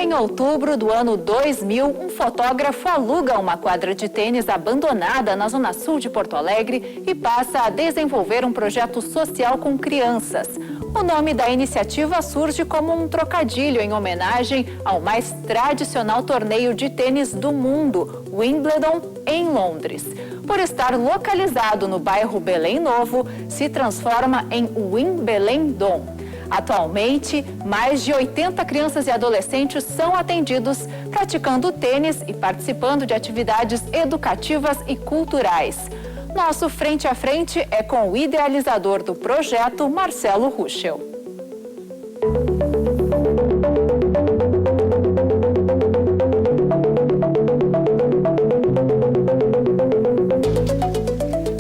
Em outubro do ano 2000, um fotógrafo aluga uma quadra de tênis abandonada na zona sul de Porto Alegre e passa a desenvolver um projeto social com crianças. O nome da iniciativa surge como um trocadilho em homenagem ao mais tradicional torneio de tênis do mundo, Wimbledon, em Londres. Por estar localizado no bairro Belém Novo, se transforma em Wimbledon. Atualmente, mais de 80 crianças e adolescentes são atendidos praticando tênis e participando de atividades educativas e culturais. Nosso Frente a Frente é com o idealizador do projeto, Marcelo Ruschel.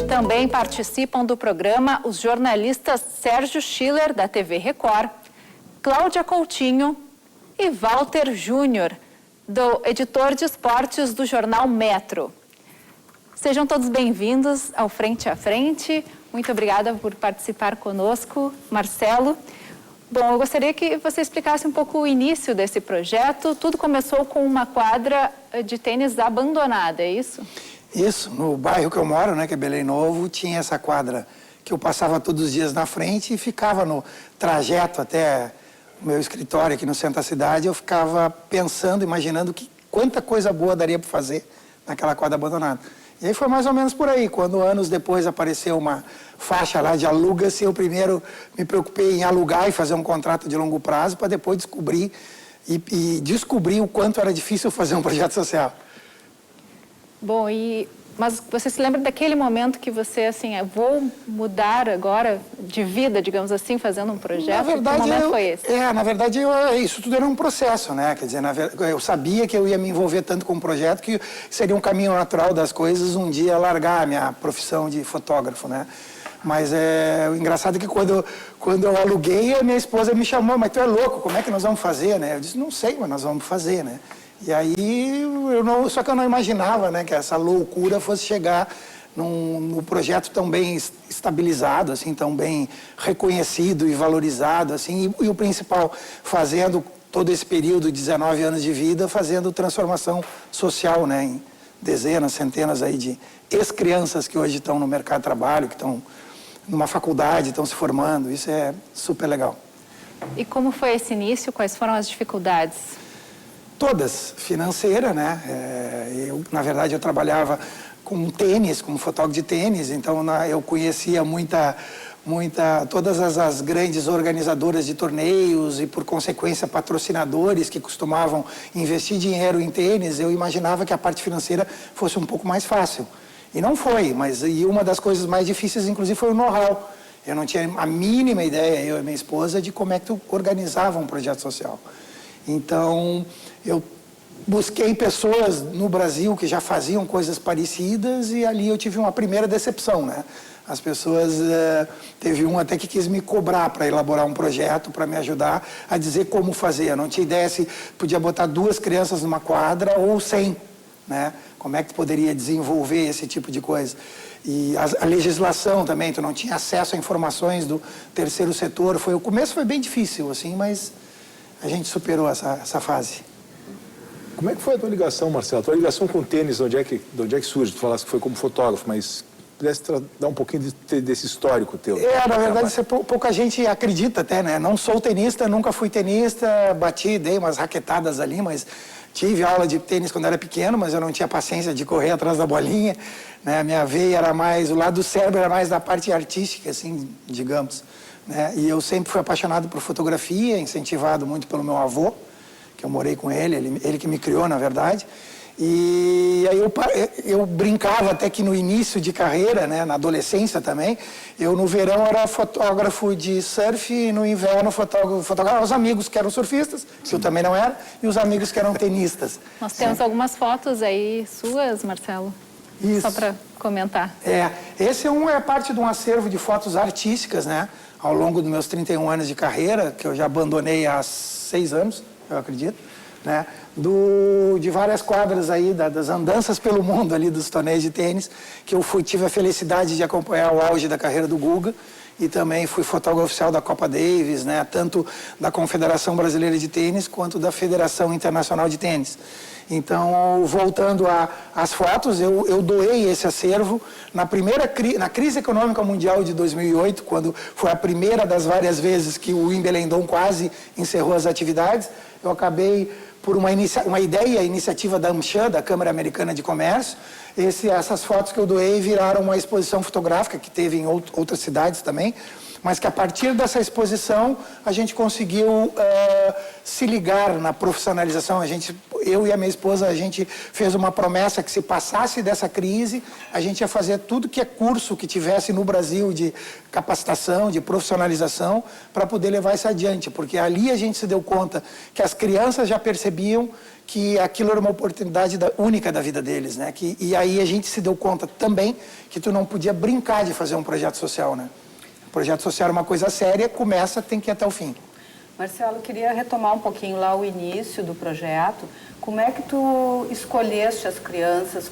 Também participam do programa os jornalistas Sérgio Schiller, da TV Record, Cláudia Coutinho e Walter Júnior, do editor de esportes do jornal Metro. Sejam todos bem-vindos ao Frente a Frente. Muito obrigada por participar conosco, Marcelo. Bom, eu gostaria que você explicasse um pouco o início desse projeto. Tudo começou com uma quadra de tênis abandonada, é isso? Isso, no bairro que eu moro, né, que é Belém Novo, tinha essa quadra que eu passava todos os dias na frente e ficava no trajeto até o meu escritório aqui no centro da cidade, eu ficava pensando, imaginando quanta coisa boa daria para fazer naquela quadra abandonada. E aí foi mais ou menos por aí, quando anos depois apareceu uma faixa lá de aluga-se, eu primeiro me preocupei em alugar e fazer um contrato de longo prazo para depois descobrir e descobrir o quanto era difícil fazer um projeto social. Bom, mas você se lembra daquele momento que você, assim, vou mudar agora de vida, digamos assim, fazendo um projeto? Na verdade, que momento foi esse? Na verdade, isso tudo era um processo, né? Quer dizer, eu sabia que eu ia me envolver tanto com um projeto que seria um caminho natural das coisas um dia largar a minha profissão de fotógrafo, né? Mas o engraçado é que quando eu aluguei, a minha esposa me chamou, mas tu é louco, como é que nós vamos fazer, né? Eu disse, não sei, mas nós vamos fazer, né? E aí, só que eu não imaginava, né, que essa loucura fosse chegar num projeto tão bem estabilizado, assim, tão bem reconhecido e valorizado, assim, e o principal, fazendo todo esse período de 19 anos de vida, fazendo transformação social, né, em dezenas, centenas aí de ex-crianças que hoje estão no mercado de trabalho, que estão numa faculdade, estão se formando, isso é super legal. E como foi esse início? Quais foram as dificuldades? Todas, financeira, né? Na verdade, eu trabalhava com tênis, como fotógrafo de tênis, então eu conhecia todas as grandes organizadoras de torneios e, por consequência, patrocinadores que costumavam investir dinheiro em tênis. Eu imaginava que a parte financeira fosse um pouco mais fácil. E não foi, e uma das coisas mais difíceis, inclusive, foi o know-how. Eu não tinha a mínima ideia, eu e minha esposa, de como é que tu organizava um projeto social. Então, eu busquei pessoas no Brasil que já faziam coisas parecidas e ali eu tive uma primeira decepção, né? As pessoas, teve um até que quis me cobrar para elaborar um projeto, para me ajudar a dizer como fazer. Eu não tinha ideia se podia botar 2 crianças numa quadra ou 100, né? Como é que tu poderia desenvolver esse tipo de coisa? E a legislação também, tu não tinha acesso a informações do terceiro setor. O começo foi bem difícil, assim, mas a gente superou essa fase. Como é que foi a tua ligação, Marcelo? A tua ligação com o tênis, de onde é que surge? Tu falaste que foi como fotógrafo, mas pudesse dar um pouquinho desse histórico teu. Na verdade, pouca gente acredita até, né? Não sou tenista, nunca fui tenista, dei umas raquetadas ali, mas tive aula de tênis quando era pequeno, mas eu não tinha paciência de correr atrás da bolinha, né? A minha veia era mais, o lado do cérebro era mais da parte artística, assim, digamos, né? E eu sempre fui apaixonado por fotografia, incentivado muito pelo meu avô, que eu morei com ele que me criou, na verdade. E aí eu brincava até que no início de carreira, né, na adolescência também, eu no verão era fotógrafo de surf e no inverno fotografava os amigos que eram surfistas, que eu também não era, e os amigos que eram tenistas. Nós temos algumas fotos aí suas, Marcelo. Isso. Só para comentar. Esse é parte de um acervo de fotos artísticas, né, ao longo dos meus 31 anos de carreira, que eu já abandonei há 6 anos, eu acredito, né? De várias quadras aí, das andanças pelo mundo ali, dos torneios de tênis, que eu tive a felicidade de acompanhar o auge da carreira do Guga. e também fui fotógrafo oficial da Copa Davis, né? Tanto da Confederação Brasileira de Tênis quanto da Federação Internacional de Tênis. Então, voltando às fotos, eu doei esse acervo na crise econômica mundial de 2008, quando foi a primeira das várias vezes que o Wimbledon quase encerrou as atividades. Eu acabei, por uma iniciativa da AmCham, da Câmara Americana de Comércio, essas fotos que eu doei viraram uma exposição fotográfica que teve em outras cidades também, mas que a partir dessa exposição a gente conseguiu se ligar na profissionalização. Eu e a minha esposa, a gente fez uma promessa que se passasse dessa crise, a gente ia fazer tudo que é curso que tivesse no Brasil de capacitação, de profissionalização, para poder levar isso adiante, porque ali a gente se deu conta que as crianças já percebiam que aquilo era uma oportunidade única da vida deles, né? E aí a gente se deu conta também que tu não podia brincar de fazer um projeto social, né? O projeto social é uma coisa séria, tem que ir até o fim. Marcelo, queria retomar um pouquinho lá o início do projeto. Como é que tu escolheste as crianças?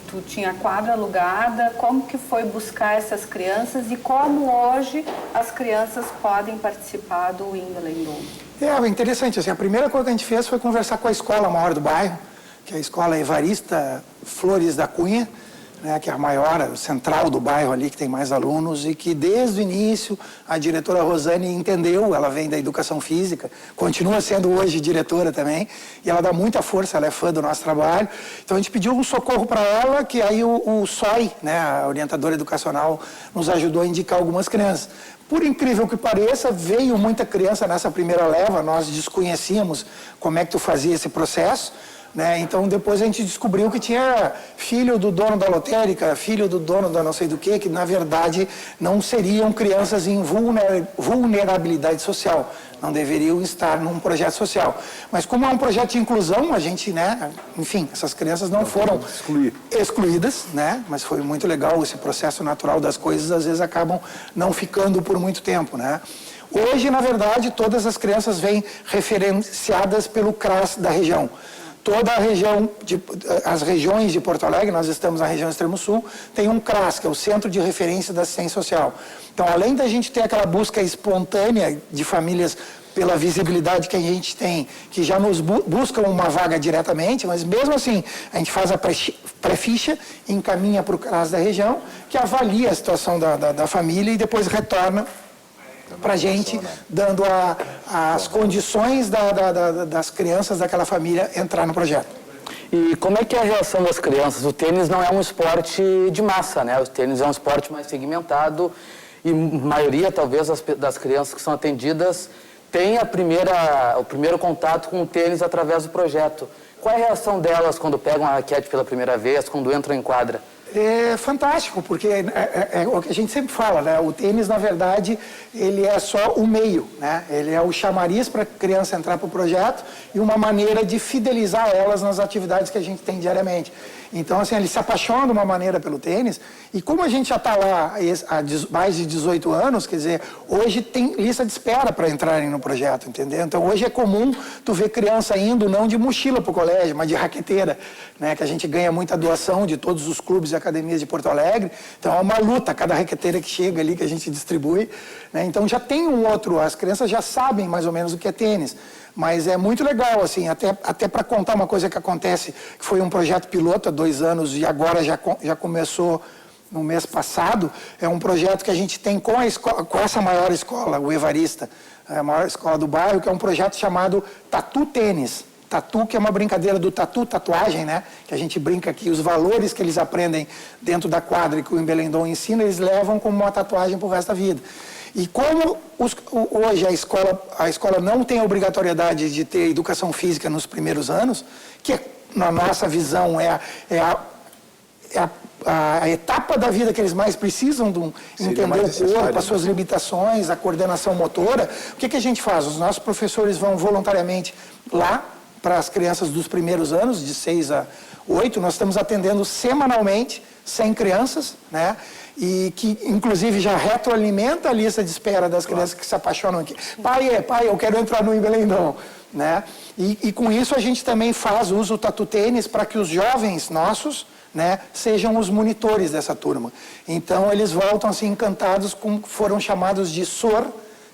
Tu tinha quadra alugada, como que foi buscar essas crianças e como hoje as crianças podem participar do Wimbledon? É interessante, assim, a primeira coisa que a gente fez foi conversar com a escola maior do bairro, que é a escola Evarista Flores da Cunha, né, que é a maior, central do bairro ali, que tem mais alunos, e que desde o início a diretora Rosane entendeu, ela vem da educação física, continua sendo hoje diretora também, e ela dá muita força, ela é fã do nosso trabalho. Então a gente pediu um socorro para ela, que aí o SOI, né, a orientadora educacional, nos ajudou a indicar algumas crianças. Por incrível que pareça, veio muita criança nessa primeira leva, nós desconhecíamos como é que tu fazia esse processo, né? Então depois a gente descobriu que tinha filho do dono da lotérica, filho do dono da não sei do que na verdade não seriam crianças em vulnerabilidade social, não deveriam estar num projeto social. Mas como é um projeto de inclusão, a gente, né, enfim, essas crianças não foram excluídas, né? Mas foi muito legal esse processo natural das coisas, às vezes acabam não ficando por muito tempo, né? Hoje, na verdade, todas as crianças vêm referenciadas pelo CRAS da região. Toda a região, as regiões de Porto Alegre, nós estamos na região Extremo Sul, tem um CRAS, que é o Centro de Referência da Assistência Social. Então, além da gente ter aquela busca espontânea de famílias pela visibilidade que a gente tem, que já nos buscam uma vaga diretamente, mas mesmo assim, a gente faz a pré-ficha, encaminha para o CRAS da região, que avalia a situação da família e depois retorna para a gente, dando as condições das crianças daquela família entrar no projeto. E como é que é a reação das crianças? O tênis não é um esporte de massa, né? O tênis é um esporte mais segmentado e a maioria, talvez, das crianças que são atendidas tem o primeiro contato com o tênis através do projeto. Qual é a reação delas quando pegam a raquete pela primeira vez, quando entram em quadra? É fantástico, porque é o que a gente sempre fala, né? O tênis, na verdade, ele é só o meio, né? Ele é o chamariz para a criança entrar para o projeto e uma maneira de fidelizar elas nas atividades que a gente tem diariamente. Então, assim, eles se apaixonam de uma maneira pelo tênis e como a gente já está lá há mais de 18 anos, quer dizer, hoje tem lista de espera para entrarem no projeto, entendeu? Então, hoje é comum tu ver criança indo não de mochila para o colégio, mas de raqueteira, né? Que a gente ganha muita doação de todos os clubes e academias de Porto Alegre. Então, é uma luta, cada raqueteira que chega ali, que a gente distribui, né? Então, já tem as crianças já sabem mais ou menos o que é tênis. Mas é muito legal, assim, até para contar uma coisa que acontece, que foi um projeto piloto há 2 anos e agora já começou no mês passado. É um projeto que a gente tem com essa maior escola, o Evarista, a maior escola do bairro, que é um projeto chamado Tatu Tênis. Tatu, que é uma brincadeira do tatuagem, né? Que a gente brinca aqui, os valores que eles aprendem dentro da quadra e que o Wimbledon ensina, eles levam como uma tatuagem para o resto da vida. E como hoje a escola não tem a obrigatoriedade de ter educação física nos primeiros anos, que na nossa visão é a etapa da vida que eles mais precisam de entender o corpo, as suas limitações, a coordenação motora, o que a gente faz? Os nossos professores vão voluntariamente lá para as crianças dos primeiros anos, de 6 a 8, nós estamos atendendo semanalmente 100 crianças, né? E que, inclusive, já retroalimenta a lista de espera das crianças que se apaixonam aqui. Pai, eu quero entrar no Wimbledon, né? E com isso a gente também usa o tatu tênis para que os jovens nossos, né, sejam os monitores dessa turma. Então, eles voltam assim encantados com, foram chamados de SOR,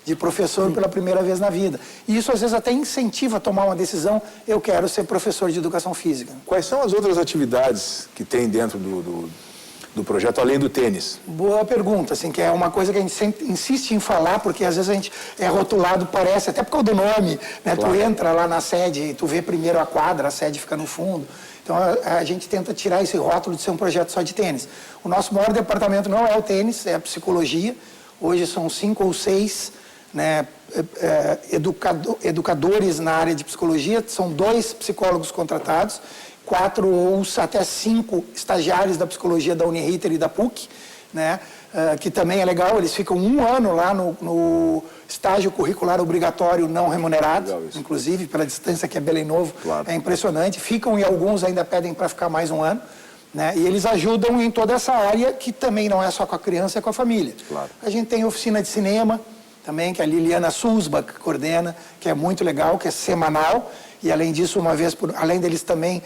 de professor pela primeira vez na vida. E isso, às vezes, até incentiva a tomar uma decisão, eu quero ser professor de educação física. Quais são as outras atividades que tem dentro do projeto, além do tênis? Boa pergunta, assim, que é uma coisa que a gente sempre insiste em falar, porque às vezes a gente é rotulado, parece, até por causa do nome, né? Claro. Tu entra lá na sede e tu vê primeiro a quadra, a sede fica no fundo. Então a gente tenta tirar esse rótulo de ser um projeto só de tênis. O nosso maior departamento não é o tênis, é a psicologia. Hoje são 5 ou 6, né, educadores na área de psicologia, são 2 psicólogos contratados, 4 ou até 5 estagiários da psicologia da Uniriter e da PUC, né, que também é legal, eles ficam 1 ano lá no estágio curricular obrigatório não remunerado, inclusive pela distância que é Belém Novo, claro. É impressionante, ficam e alguns ainda pedem para ficar mais 1 ano, né, e eles ajudam em toda essa área que também não é só com a criança, é com a família. Claro. A gente tem oficina de cinema também, que a Liliana Sulzbach coordena, que é muito legal, que é semanal. E, além disso, além deles também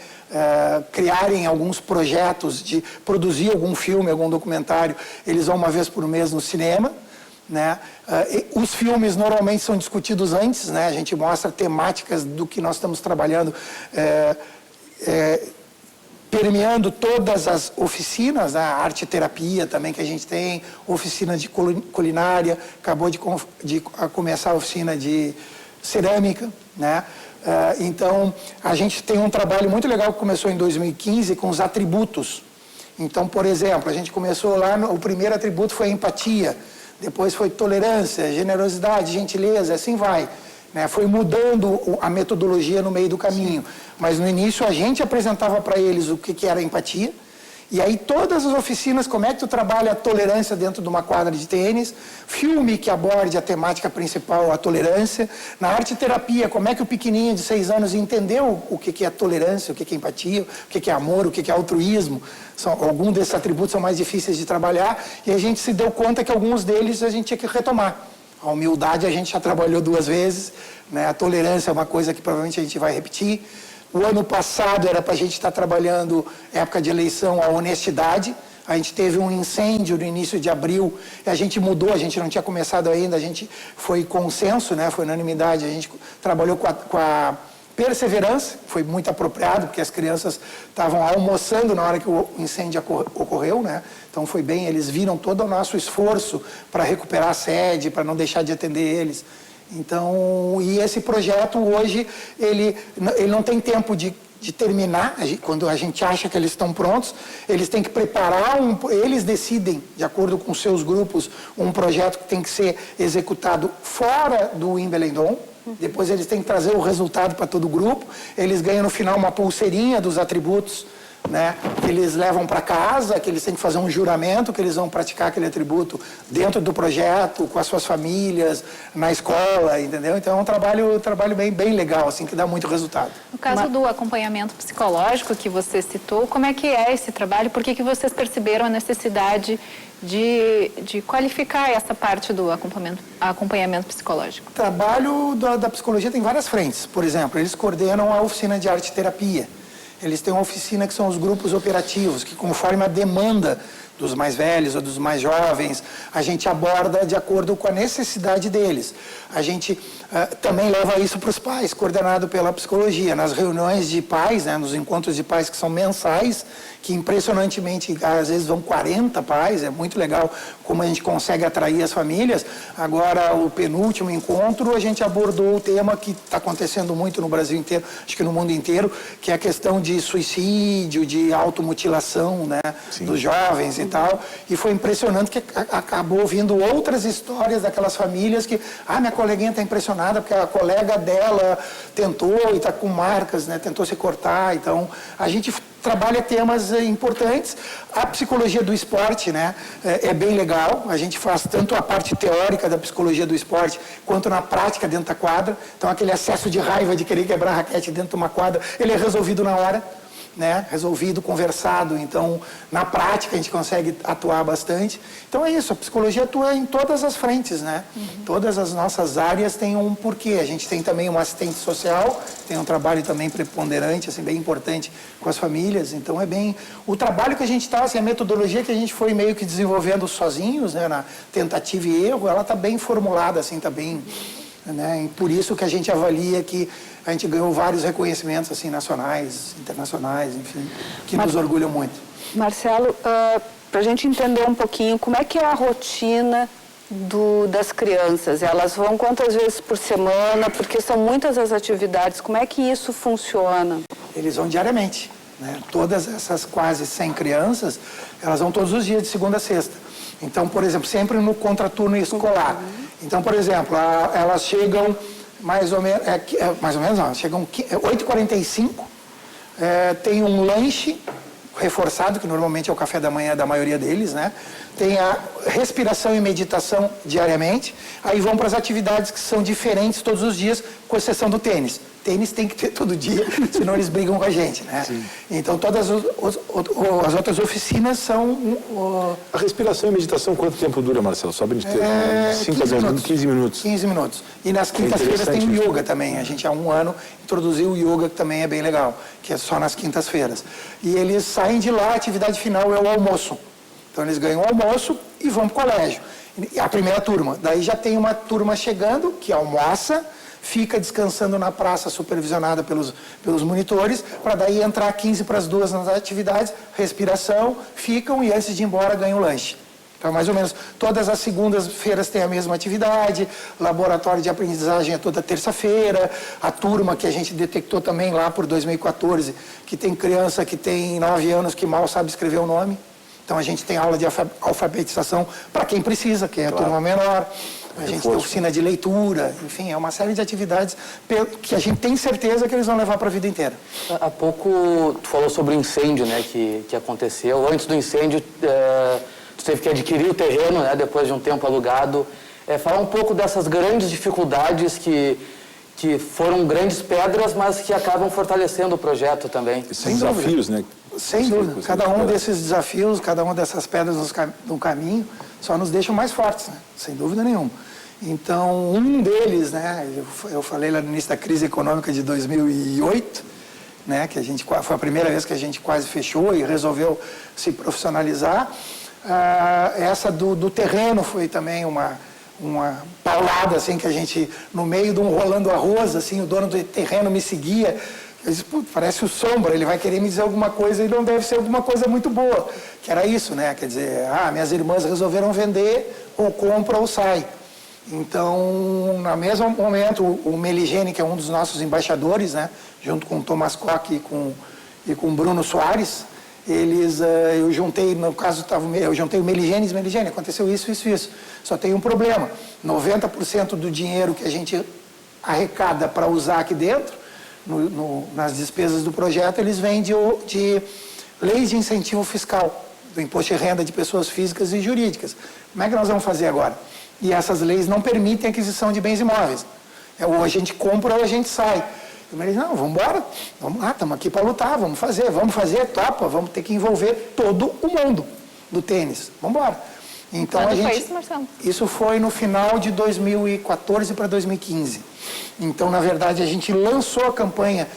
criarem alguns projetos de produzir algum filme, algum documentário, eles vão uma vez por mês no cinema, né? Os filmes normalmente são discutidos antes, né? A gente mostra temáticas do que nós estamos trabalhando, permeando todas as oficinas, a arte-terapia também que a gente tem, oficina de culinária, acabou de começar a oficina de cerâmica, né? Então, a gente tem um trabalho muito legal que começou em 2015 com os atributos. Então, por exemplo, a gente começou lá, o primeiro atributo foi a empatia, depois foi tolerância, generosidade, gentileza, assim vai. Né? Foi mudando a metodologia no meio do caminho. Mas no início a gente apresentava para eles o que era empatia. E aí todas as oficinas, como é que tu trabalha a tolerância dentro de uma quadra de tênis, filme que aborde a temática principal, a tolerância, na arte-terapia, como é que o pequenininho de 6 anos entendeu o que é tolerância, o que é empatia, o que é amor, o que é altruísmo. Alguns desses atributos são mais difíceis de trabalhar e a gente se deu conta que alguns deles a gente tinha que retomar. A humildade a gente já trabalhou 2 vezes, né? A tolerância é uma coisa que provavelmente a gente vai repetir. O ano passado era para a gente estar trabalhando, época de eleição, a honestidade. A gente teve um incêndio no início de abril, e a gente mudou, a gente não tinha começado ainda, a gente foi consenso, né, foi unanimidade, a gente trabalhou com a perseverança, foi muito apropriado, porque as crianças estavam almoçando na hora que o incêndio ocorreu, né? Então foi bem, eles viram todo o nosso esforço para recuperar a sede, para não deixar de atender eles. Então, e esse projeto hoje, ele não tem tempo de terminar, quando a gente acha que eles estão prontos, eles têm que preparar, eles decidem, de acordo com seus grupos, um projeto que tem que ser executado fora do Wimbledon, depois eles têm que trazer o resultado para todo o grupo, eles ganham no final uma pulseirinha dos atributos, né, que eles levam para casa, que eles têm que fazer um juramento, que eles vão praticar aquele atributo dentro do projeto, com as suas famílias, na escola, entendeu? Então é um trabalho bem legal, assim, que dá muito resultado. No caso do acompanhamento psicológico que você citou, como é que é esse trabalho? Por que vocês perceberam a necessidade de qualificar essa parte do acompanhamento psicológico? O trabalho da psicologia tem várias frentes. Por exemplo, eles coordenam a oficina de arte-terapia. Eles têm uma oficina que são os grupos operativos, que conforme a demanda dos mais velhos ou dos mais jovens, a gente aborda de acordo com a necessidade deles. A gente também leva isso para os pais, coordenado pela psicologia. Nas reuniões de pais, né, nos encontros de pais que são mensais, que impressionantemente, às vezes vão 40 pais, é muito legal como a gente consegue atrair as famílias. Agora, o penúltimo encontro, a gente abordou o tema que está acontecendo muito no Brasil inteiro, acho que no mundo inteiro, que é a questão de suicídio, de automutilação, né, dos jovens e tal. E foi impressionante que acabou vindo outras histórias daquelas famílias que, minha coleguinha está impressionada porque a colega dela tentou e está com marcas, né, tentou se cortar. Então, a gente trabalha temas importantes. A psicologia do esporte, né, é bem legal. A gente faz tanto a parte teórica da psicologia do esporte, quanto na prática dentro da quadra. Então, aquele excesso de raiva de querer quebrar a raquete dentro de uma quadra, ele é resolvido na hora. né, resolvido, conversado. Então, na prática, a gente consegue atuar bastante. Então, é isso, a psicologia atua em todas as frentes, né? Todas as nossas áreas têm um porquê. A gente tem também uma assistente social, tem um trabalho também preponderante, assim, bem importante com as famílias. Então, é bem... O trabalho que a gente está, assim, a metodologia que a gente foi meio que desenvolvendo sozinhos, né, na tentativa e erro, ela está bem formulada, assim, está bem... Né? E por isso que a gente avalia que a gente ganhou vários reconhecimentos assim, nacionais, internacionais, enfim, que nos orgulham muito. Marcelo, para a gente entender um pouquinho, como é que é a rotina das crianças? Elas vão quantas vezes por semana? Porque são muitas as atividades. Como é que isso funciona? Eles vão diariamente, né? Todas essas quase 100 crianças, elas vão todos os dias, de segunda a sexta. Então, por exemplo, sempre no contraturno escolar. Então, por exemplo, elas chegam mais ou menos não, chegam 8h45, tem um lanche reforçado, que normalmente é o café da manhã da maioria deles, né? Tem a respiração e meditação diariamente, aí vão para as atividades que são diferentes todos os dias, com exceção do tênis. Tênis tem que ter todo dia, senão eles brigam com a gente, né? Sim. Então, todas as outras oficinas são... A respiração e meditação, quanto tempo dura, Marcelo? Só para a gente ter 15 minutos. 15 minutos. E nas quintas-feiras tem o yoga também. A gente há um ano introduziu o yoga, que também é bem legal, que é só nas quintas-feiras. E eles saem de lá, a atividade final é o almoço. Então, eles ganham o almoço e vão para o colégio. E a primeira turma. Daí já tem uma turma chegando, que almoça, fica descansando na praça, supervisionada pelos monitores, para daí entrar 1:45 nas atividades, respiração, ficam e antes de ir embora ganham lanche. Então, mais ou menos, todas as segundas-feiras tem a mesma atividade, laboratório de aprendizagem é toda terça-feira, a turma que a gente detectou também lá por 2014, que tem criança que tem 9 anos que mal sabe escrever o nome. Então, a gente tem aula de alfabetização para quem precisa, que é a turma menor. A gente tem oficina de leitura, enfim, é uma série de atividades que a gente tem certeza que eles vão levar para a vida inteira. Há pouco tu falou sobre o incêndio, né, que aconteceu. Antes do incêndio, tu teve que adquirir o terreno, né, depois de um tempo alugado. Falar um pouco dessas grandes dificuldades que foram grandes pedras, mas que acabam fortalecendo o projeto também. Sem desafios, né? Sem dúvida. Cada um desses desafios, cada uma dessas pedras no caminho, só nos deixam mais fortes, né? Sem dúvida nenhuma. Então, um deles, né? Eu falei lá no início da crise econômica de 2008, né? Que foi a primeira vez que a gente quase fechou e resolveu se profissionalizar. Essa do terreno foi também uma paulada, assim, que a gente, no meio de um rolando arroz, assim, o dono do terreno me seguia. Eu disse, parece o Sombra, ele vai querer me dizer alguma coisa e não deve ser alguma coisa muito boa. Que era isso, né? Quer dizer, minhas irmãs resolveram vender, ou compra ou sai. Então, no mesmo momento, o Meligeni, que é um dos nossos embaixadores, né? Junto com o Thomas Koch e com o Bruno Soares, eu juntei, no caso, eu juntei o Meligeni e disse, Meligeni, aconteceu isso. Só tem um problema, 90% do dinheiro que a gente arrecada para usar aqui dentro, nas despesas do projeto, eles vêm de leis de incentivo fiscal, do imposto de renda de pessoas físicas e jurídicas. Como é que nós vamos fazer agora? E essas leis não permitem aquisição de bens imóveis. Ou a gente compra ou a gente sai. Eu disse, não, vamos embora, vamos lá, estamos aqui para lutar, vamos fazer, topa, vamos ter que envolver todo o mundo do tênis. Vamos embora. Então, quando foi isso, Marcelo? Isso foi no final de 2014 para 2015. Então, na verdade, a gente lançou a campanha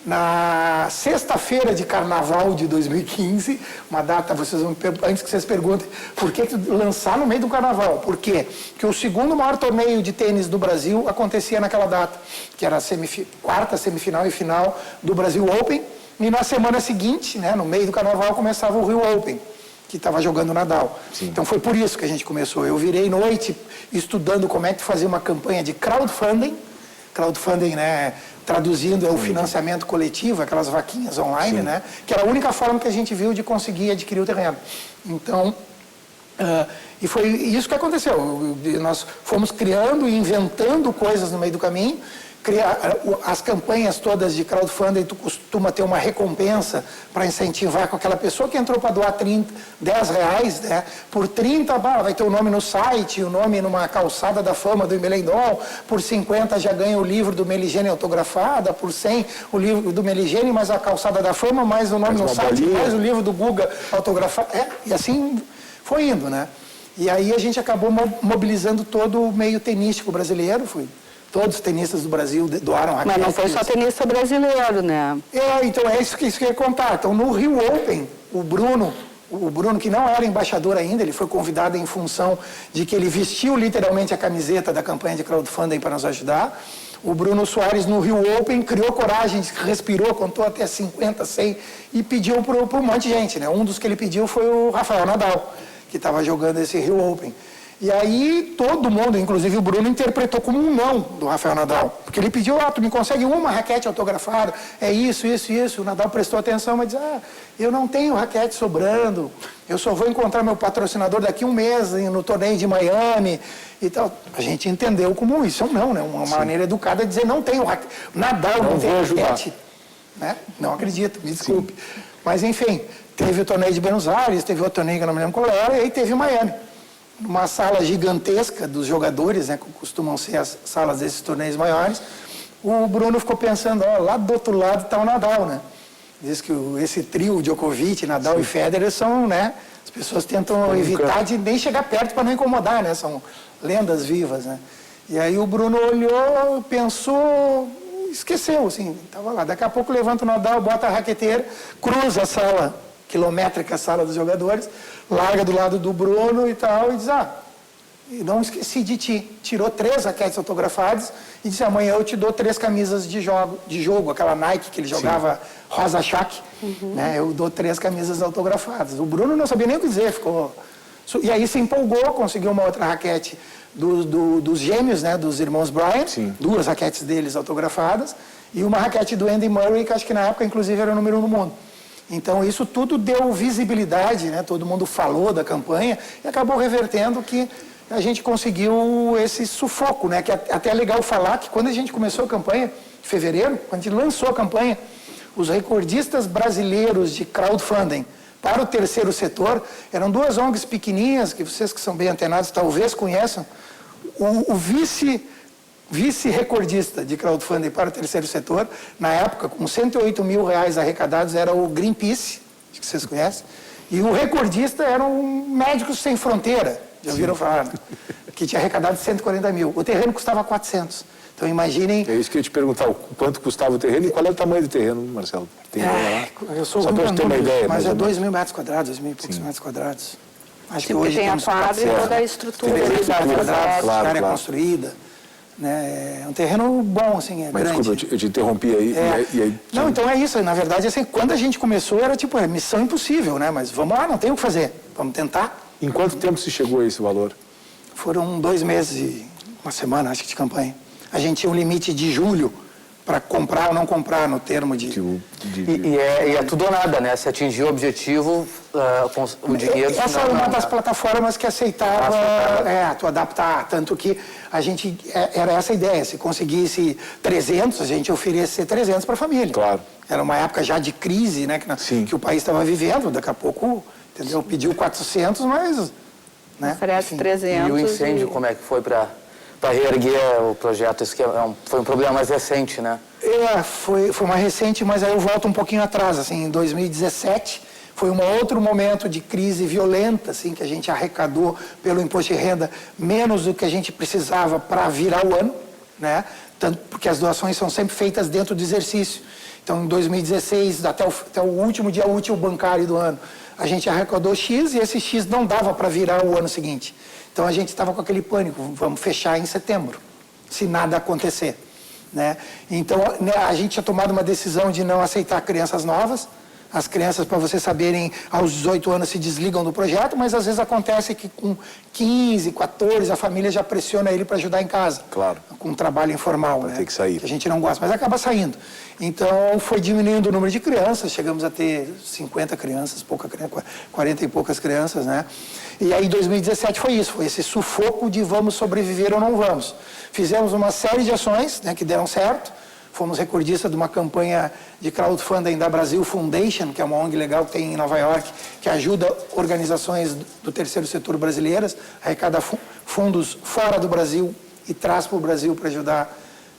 na sexta-feira de carnaval de 2015, uma data, antes que vocês perguntem, por que lançar no meio do carnaval? Por quê? Porque o segundo maior torneio de tênis do Brasil acontecia naquela data, que era a quarta, semifinal e final do Brasil Open, e na semana seguinte, né, no meio do carnaval, começava o Rio Open, que estava jogando Nadal. Sim. Então foi por isso que a gente começou. Eu virei noite estudando como é que fazer uma campanha de crowdfunding, né, traduzindo é o financiamento coletivo, aquelas vaquinhas online, né, que era a única forma que a gente viu de conseguir adquirir o terreno. Então, e foi isso que aconteceu. Nós fomos criando e inventando coisas no meio do caminho, as campanhas todas de crowdfunding, tu costuma ter uma recompensa para incentivar com aquela pessoa que entrou para doar R$10, né? Por 30, vai ter o nome no site, o nome numa calçada da fama do Melendol, por 50 já ganha o livro do Meligene autografada, por 100 o livro do Meligene, mais a calçada da fama, mais o nome no site, mais o livro do Guga autografado. E assim foi indo, né? E aí a gente acabou mobilizando todo o meio tenístico brasileiro, todos os tenistas do Brasil doaram raquetes. Mas não foi só tenista brasileiro, né? Então é isso que eu ia contar. Então no Rio Open, o Bruno, que não era embaixador ainda, ele foi convidado em função de que ele vestiu literalmente a camiseta da campanha de crowdfunding para nos ajudar. O Bruno Soares no Rio Open criou coragem, respirou, contou até 50, 100 e pediu para um monte de gente, né? Um dos que ele pediu foi o Rafael Nadal, que estava jogando esse Rio Open. E aí todo mundo, inclusive o Bruno, interpretou como um não do Rafael Nadal. Porque ele pediu, tu me consegue uma raquete autografada, é isso. O Nadal prestou atenção, mas disse, eu não tenho raquete sobrando, eu só vou encontrar meu patrocinador daqui um mês no torneio de Miami e tal. A gente entendeu como isso é um não, né? Uma maneira educada de dizer, não tenho raquete. Nadal não tem raquete. Né? Não acredito, me desculpe. Sim. Mas enfim, teve o torneio de Buenos Aires, teve outro torneio que eu não me lembro qual era, e aí teve Miami. Uma sala gigantesca dos jogadores, né, que costumam ser as salas desses torneios maiores, o Bruno ficou pensando, lá do outro lado está o Nadal, né? Diz que esse trio, Djokovic, Nadal e Federer, são, né? As pessoas tentam evitar de nem chegar perto para não incomodar, né? São lendas vivas, né? E aí o Bruno olhou, pensou, esqueceu, assim, estava lá. Daqui a pouco levanta o Nadal, bota a raqueteira, cruza a sala, quilométrica a sala dos jogadores, larga do lado do Bruno e tal, e diz, não esqueci de ti. Tirou 3 raquetes autografadas e disse, amanhã eu te dou 3 camisas de jogo, aquela Nike que ele jogava, Rosa Shaq, né? Eu dou 3 camisas autografadas. O Bruno não sabia nem o que dizer, ficou... E aí se empolgou, conseguiu uma outra raquete dos gêmeos, né, dos irmãos Bryant, 2 raquetes deles autografadas, e uma raquete do Andy Murray, que acho que na época, inclusive, era o número 1 no mundo. Então, isso tudo deu visibilidade, né? Todo mundo falou da campanha e acabou revertendo que a gente conseguiu esse sufoco, né? Que até é legal falar que quando a gente começou a campanha, em fevereiro, quando a gente lançou a campanha, os recordistas brasileiros de crowdfunding para o terceiro setor eram 2 ONGs pequenininhas, que vocês que são bem antenados talvez conheçam. O vice-recordista de crowdfunding para o terceiro setor, na época, com R$108 mil arrecadados, era o Greenpeace, acho que vocês conhecem, e o recordista era um Médicos Sem Fronteira, já ouviram falar, que tinha arrecadado 140 mil. O terreno custava 400. Então, imaginem... É isso que eu ia te perguntar, quanto custava o terreno e qual é o tamanho do terreno, Marcelo? Tem eu sou só para eu ter uma ideia. Mas é 2 mil metros quadrados, 2 mil e poucos metros quadrados. Acho que hoje tem a quadra e toda a estrutura. Tem área construída. Né? É um terreno bom, assim, é grande. Desculpa, eu te interrompi aí. E aí Não, então é isso. Na verdade, assim, quando a gente começou, era tipo, missão impossível, né? Mas vamos lá, não tem o que fazer. Vamos tentar. Em quanto tempo se chegou a esse valor? Foram 2 meses e uma semana, acho que, de campanha. A gente tinha um limite de julho para comprar ou não comprar no termo de... E é tudo ou nada, né? Se atingir o objetivo, o dinheiro... Essa era uma das plataformas que aceitava tu adaptar, tanto que a gente... Era essa a ideia, se conseguisse 300, a gente oferecer 300 para a família. Claro. Era uma época já de crise, né? Que o país estava vivendo, daqui a pouco, entendeu? Pediu 400, mas... Né? Oferece 300. E o incêndio, como é que foi para reerguer o projeto? Isso que foi um problema mais recente, né? Foi uma recente, mas aí eu volto um pouquinho atrás, assim, em 2017, foi um outro momento de crise violenta, assim, que a gente arrecadou pelo imposto de renda menos do que a gente precisava para virar o ano, né? Tanto porque as doações são sempre feitas dentro do exercício. Então, em 2016, até o último dia útil bancário do ano, a gente arrecadou X e esse X não dava para virar o ano seguinte. Então, a gente estava com aquele pânico, vamos fechar em setembro, se nada acontecer. Né? Então, a gente tinha tomado uma decisão de não aceitar crianças novas, As crianças, para vocês saberem, aos 18 anos se desligam do projeto, mas às vezes acontece que com 15, 14, a família já pressiona ele para ajudar em casa. Claro. Com um trabalho informal, né? Tem que sair. Que a gente não gosta, mas acaba saindo. Então, foi diminuindo o número de crianças, chegamos a ter 50 crianças, 40 e poucas crianças, né? E aí, 2017 foi isso, foi esse sufoco de vamos sobreviver ou não vamos. Fizemos uma série de ações, né, que deram certo. Fomos recordistas de uma campanha de crowdfunding da Brasil Foundation, que é uma ONG legal que tem em Nova York, que ajuda organizações do terceiro setor brasileiras, arrecada fundos fora do Brasil e traz para o Brasil para ajudar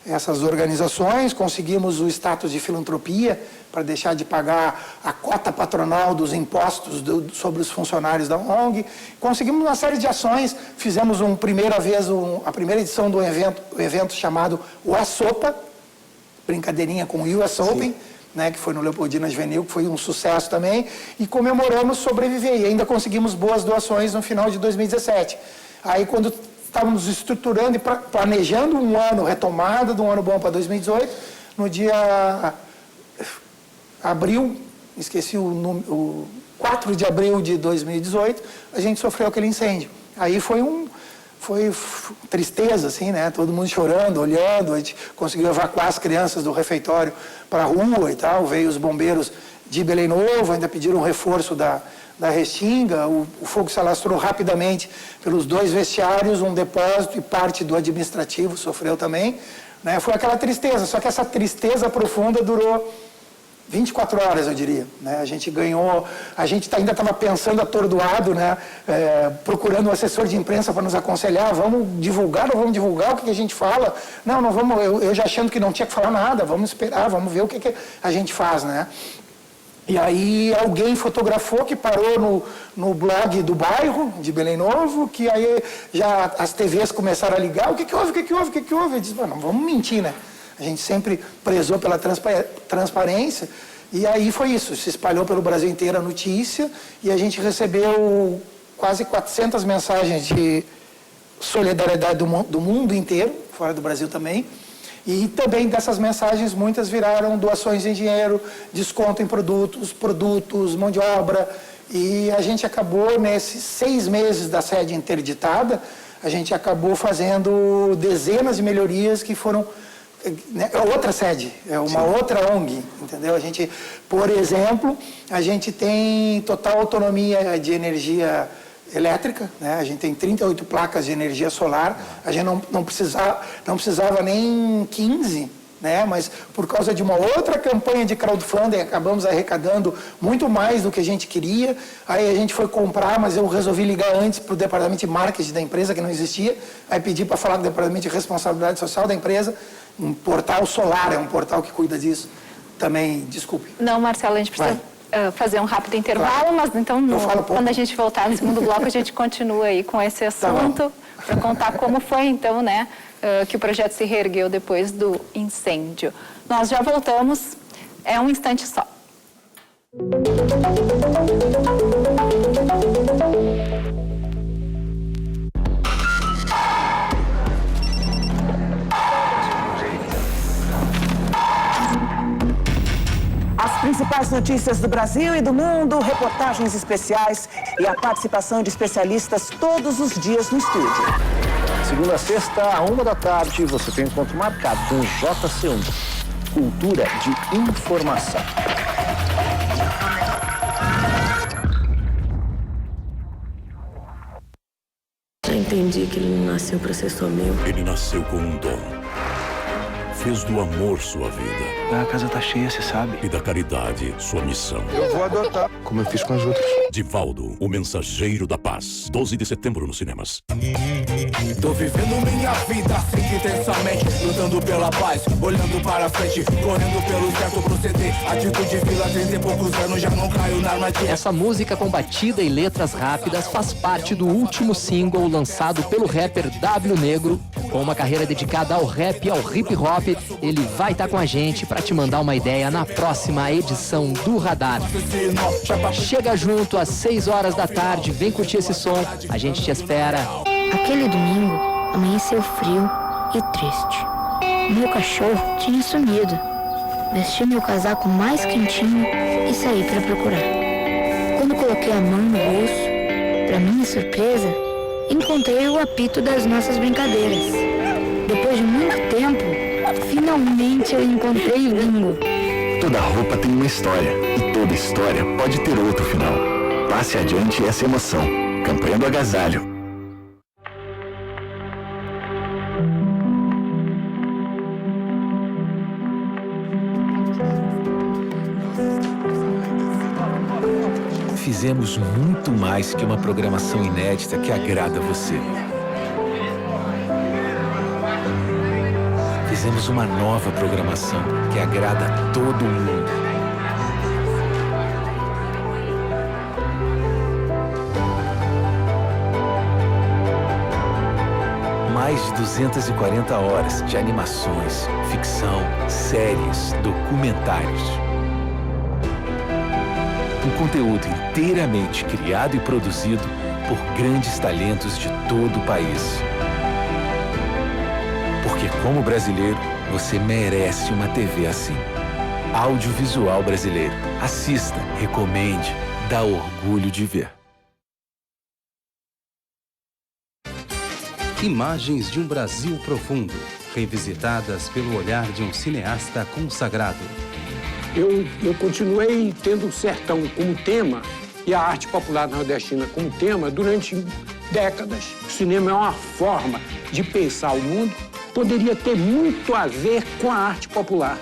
essas organizações. Conseguimos o status de filantropia para deixar de pagar a cota patronal dos impostos sobre os funcionários da ONG. Conseguimos uma série de ações. Fizemos a primeira edição do evento chamado o Sopa, brincadeirinha com o US Open, né, que foi no Leopoldina Juvenil, que foi um sucesso também, e comemoramos sobreviver. E ainda conseguimos boas doações no final de 2017. Aí, quando estávamos estruturando e planejando um ano, retomada de um ano bom para 2018, no dia abril, esqueci o 4 de abril de 2018, a gente sofreu aquele incêndio. Aí foi tristeza, assim, né? Todo mundo chorando, olhando. A gente conseguiu evacuar as crianças do refeitório para a rua e tal. Veio os bombeiros de Belém Novo, ainda pediram um reforço da Restinga. O fogo se alastrou rapidamente pelos 2 vestiários, um depósito e parte do administrativo sofreu também, né? Foi aquela tristeza, só que essa tristeza profunda durou 24 horas, eu diria, né? A gente ganhou, a gente ainda estava pensando atordoado, né? Procurando um assessor de imprensa para nos aconselhar, vamos divulgar, não vamos divulgar, o que a gente fala? Não vamos, eu já achando que não tinha que falar nada, vamos esperar, vamos ver o que a gente faz, né? E aí alguém fotografou que parou no blog do bairro de Belém Novo, que aí já as TVs começaram a ligar, o que houve? Eu disse, não vamos mentir, né? A gente sempre prezou pela transparência, e aí foi isso, se espalhou pelo Brasil inteiro a notícia, e a gente recebeu quase 400 mensagens de solidariedade do mundo inteiro, fora do Brasil também, e também dessas mensagens muitas viraram doações em dinheiro, desconto em produtos, mão de obra, e a gente acabou, nesses 6 meses da sede interditada, a gente acabou fazendo dezenas de melhorias que foram... É outra sede, é uma outra ONG, entendeu? A gente, por exemplo, a gente tem total autonomia de energia elétrica, né? A gente tem 38 placas de energia solar, a gente não precisava nem 15, né? Mas por causa de uma outra campanha de crowdfunding, acabamos arrecadando muito mais do que a gente queria. Aí a gente foi comprar, mas eu resolvi ligar antes para o departamento de marketing da empresa, que não existia, aí pedi para falar com o departamento de responsabilidade social da empresa. Um portal solar, é um portal que cuida disso. Também, desculpe. Não, Marcelo, a gente precisa fazer um rápido intervalo, claro. Mas então, quando a gente voltar no segundo bloco, a gente continua aí com esse assunto, para contar como foi, então, né, que o projeto se reergueu depois do incêndio. Nós já voltamos, é um instante só. As principais notícias do Brasil e do mundo, reportagens especiais e a participação de especialistas todos os dias no estúdio. Segunda a sexta, à 13h, você tem um encontro marcado com o JC1. Cultura de informação. Já entendi que ele não nasceu para ser só meu. Ele nasceu com um dom. Fez do amor sua vida. A casa tá cheia, você sabe. E da caridade, sua missão. Eu vou adotar, como eu fiz com as outras. Divaldo, o mensageiro da paz. 12 de setembro nos cinemas. Tô vivendo minha vida assim intensamente, lutando pela paz, olhando para frente, correndo pelo certo proceder. Atitude vila, 30 e poucos anos, já não caio na armadilha. Essa música com batida e letras rápidas faz parte do último single lançado pelo rapper W Negro. Com uma carreira dedicada ao rap e ao hip hop, ele vai estar com a gente para te mandar uma ideia na próxima edição do Radar. Chega junto às 6h, vem curtir esse som, a gente te espera. Aquele domingo amanheceu frio e triste. Meu cachorro tinha sumido. vesti meu casaco mais quentinho e saí para procurar. Quando coloquei a mão no bolso, para minha surpresa, encontrei o apito das nossas brincadeiras. Depois de muito tempo, finalmente eu encontrei o bingo. Toda roupa tem uma história e toda história pode ter outro final. Passe adiante essa emoção. Campanha do Agasalho. Fizemos muito mais que uma programação inédita que agrada você. Fizemos uma nova programação que agrada a todo mundo. Mais de 240 horas de animações, ficção, séries, documentários. Um conteúdo inteiramente criado e produzido por grandes talentos de todo o país. Porque, como brasileiro, você merece uma TV assim. Audiovisual Brasileiro. Assista, recomende, dá orgulho de ver. Imagens de um Brasil profundo, revisitadas pelo olhar de um cineasta consagrado. Eu continuei tendo o sertão como tema e a arte popular nordestina como tema durante décadas. O cinema é uma forma de pensar o mundo, poderia ter muito a ver com a arte popular.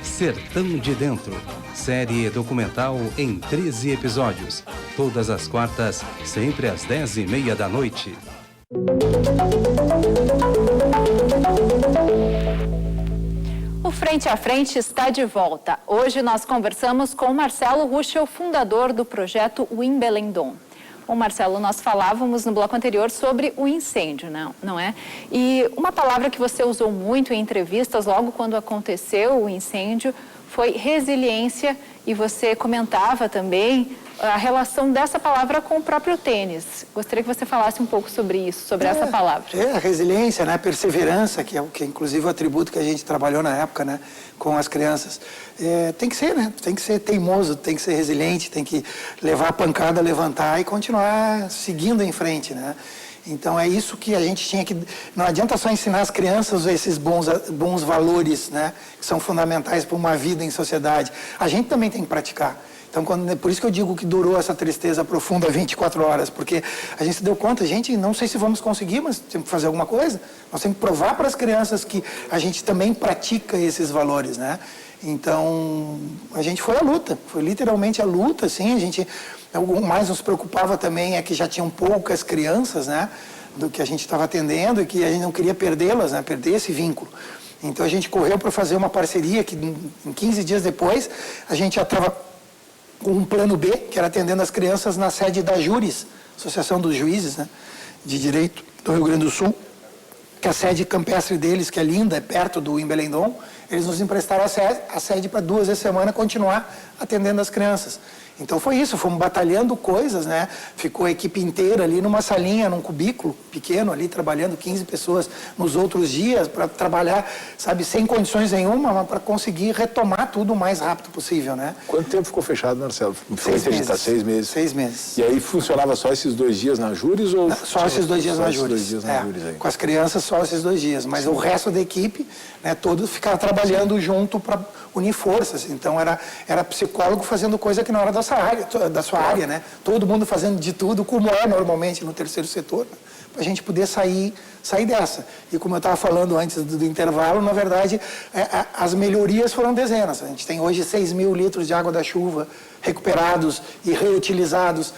Sertão de Dentro, série documental em 13 episódios. Todas as quartas, sempre às 10h30 da noite. O Frente a Frente está de volta. Hoje nós conversamos com Marcelo Ruschel, fundador do projeto Wimbledon. Bom, Marcelo, nós falávamos no bloco anterior sobre o incêndio, não é? E uma palavra que você usou muito em entrevistas logo quando aconteceu o incêndio foi resiliência, e você comentava também a relação dessa palavra com o próprio tênis. Gostaria que você falasse um pouco sobre isso, sobre essa palavra. A resiliência, né? A perseverança, que é inclusive o atributo que a gente trabalhou na época, né? Com as crianças. Tem que ser, né? Tem que ser teimoso, tem que ser resiliente, tem que levar a pancada, levantar e continuar seguindo em frente, né? Então é isso que a gente tinha que... Não adianta só ensinar as crianças esses bons valores, né? Que são fundamentais para uma vida em sociedade. A gente também tem que praticar. Então, por isso que eu digo que durou essa tristeza profunda 24 horas, porque a gente se deu conta, gente, não sei se vamos conseguir, mas temos que fazer alguma coisa. Nós temos que provar para as crianças que a gente também pratica esses valores, né? Então, a gente foi à luta, foi literalmente a luta, assim, o mais nos preocupava também é que já tinham poucas crianças, né, do que a gente estava atendendo e que a gente não queria perdê-las, né, perder esse vínculo. Então, a gente correu para fazer uma parceria que, em 15 dias depois, a gente já estava com um plano B, que era atendendo as crianças na sede da Júris, Associação dos Juízes, né, de Direito do Rio Grande do Sul, que a sede campestre deles, que é linda, é perto do Wimbledon, eles nos emprestaram a sede para 2 vezes a semana continuar atendendo as crianças. Então foi isso, fomos batalhando coisas, né? Ficou a equipe inteira ali numa salinha, num cubículo pequeno ali, trabalhando 15 pessoas nos outros dias para trabalhar, sabe, sem condições nenhuma, mas para conseguir retomar tudo o mais rápido possível, né? Quanto tempo ficou fechado, Marcelo? 6 meses. 6 meses. 6 meses. E aí funcionava só esses 2 dias na Júris? Ou só esses 2 dias na Júris. Com as crianças, só esses 2 dias. Mas o resto da equipe, né, todos ficaram trabalhando junto para unir forças. Então era psicólogo fazendo coisa que não era da sua área, né? Todo mundo fazendo de tudo, como é normalmente no terceiro setor, né? Para a gente poder sair dessa. E como eu estava falando antes do intervalo, na verdade, as melhorias foram dezenas. A gente tem hoje 6 mil litros de água da chuva recuperados e reutilizados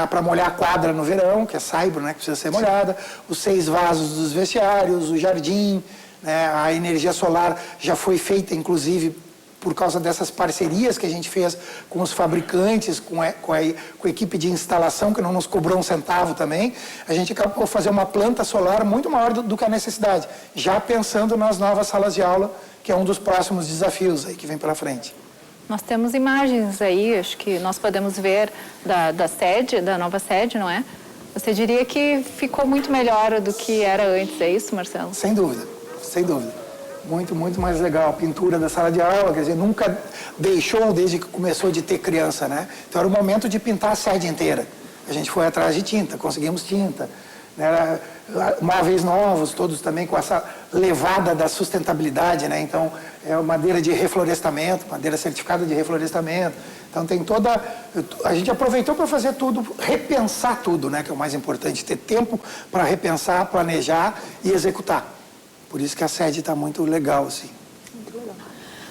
para molhar a quadra no verão, que é saibro, né, que precisa ser molhada, os 6 vasos dos vestiários, o jardim, né, a energia solar já foi feita, inclusive, por causa dessas parcerias que a gente fez com os fabricantes, com a equipe de instalação, que não nos cobrou um centavo também, a gente acabou de fazer uma planta solar muito maior do que a necessidade, já pensando nas novas salas de aula, que é um dos próximos desafios aí que vem pela frente. Nós temos imagens aí, acho que nós podemos ver da sede, da nova sede, não é? Você diria que ficou muito melhor do que era antes, é isso, Marcelo? Sem dúvida, sem dúvida. muito mais legal. A pintura da sala de aula, quer dizer, nunca deixou desde que começou de ter criança, né? Então era o momento de pintar a sede inteira. A gente foi atrás de tinta, conseguimos tinta. Era móveis novos, todos também com essa levada da sustentabilidade, né? Então, é madeira de reflorestamento, madeira certificada de reflorestamento. Então, tem toda... A gente aproveitou para fazer tudo, repensar tudo, né? Que é o mais importante, ter tempo para repensar, planejar e executar. Por isso que a sede está muito legal, assim.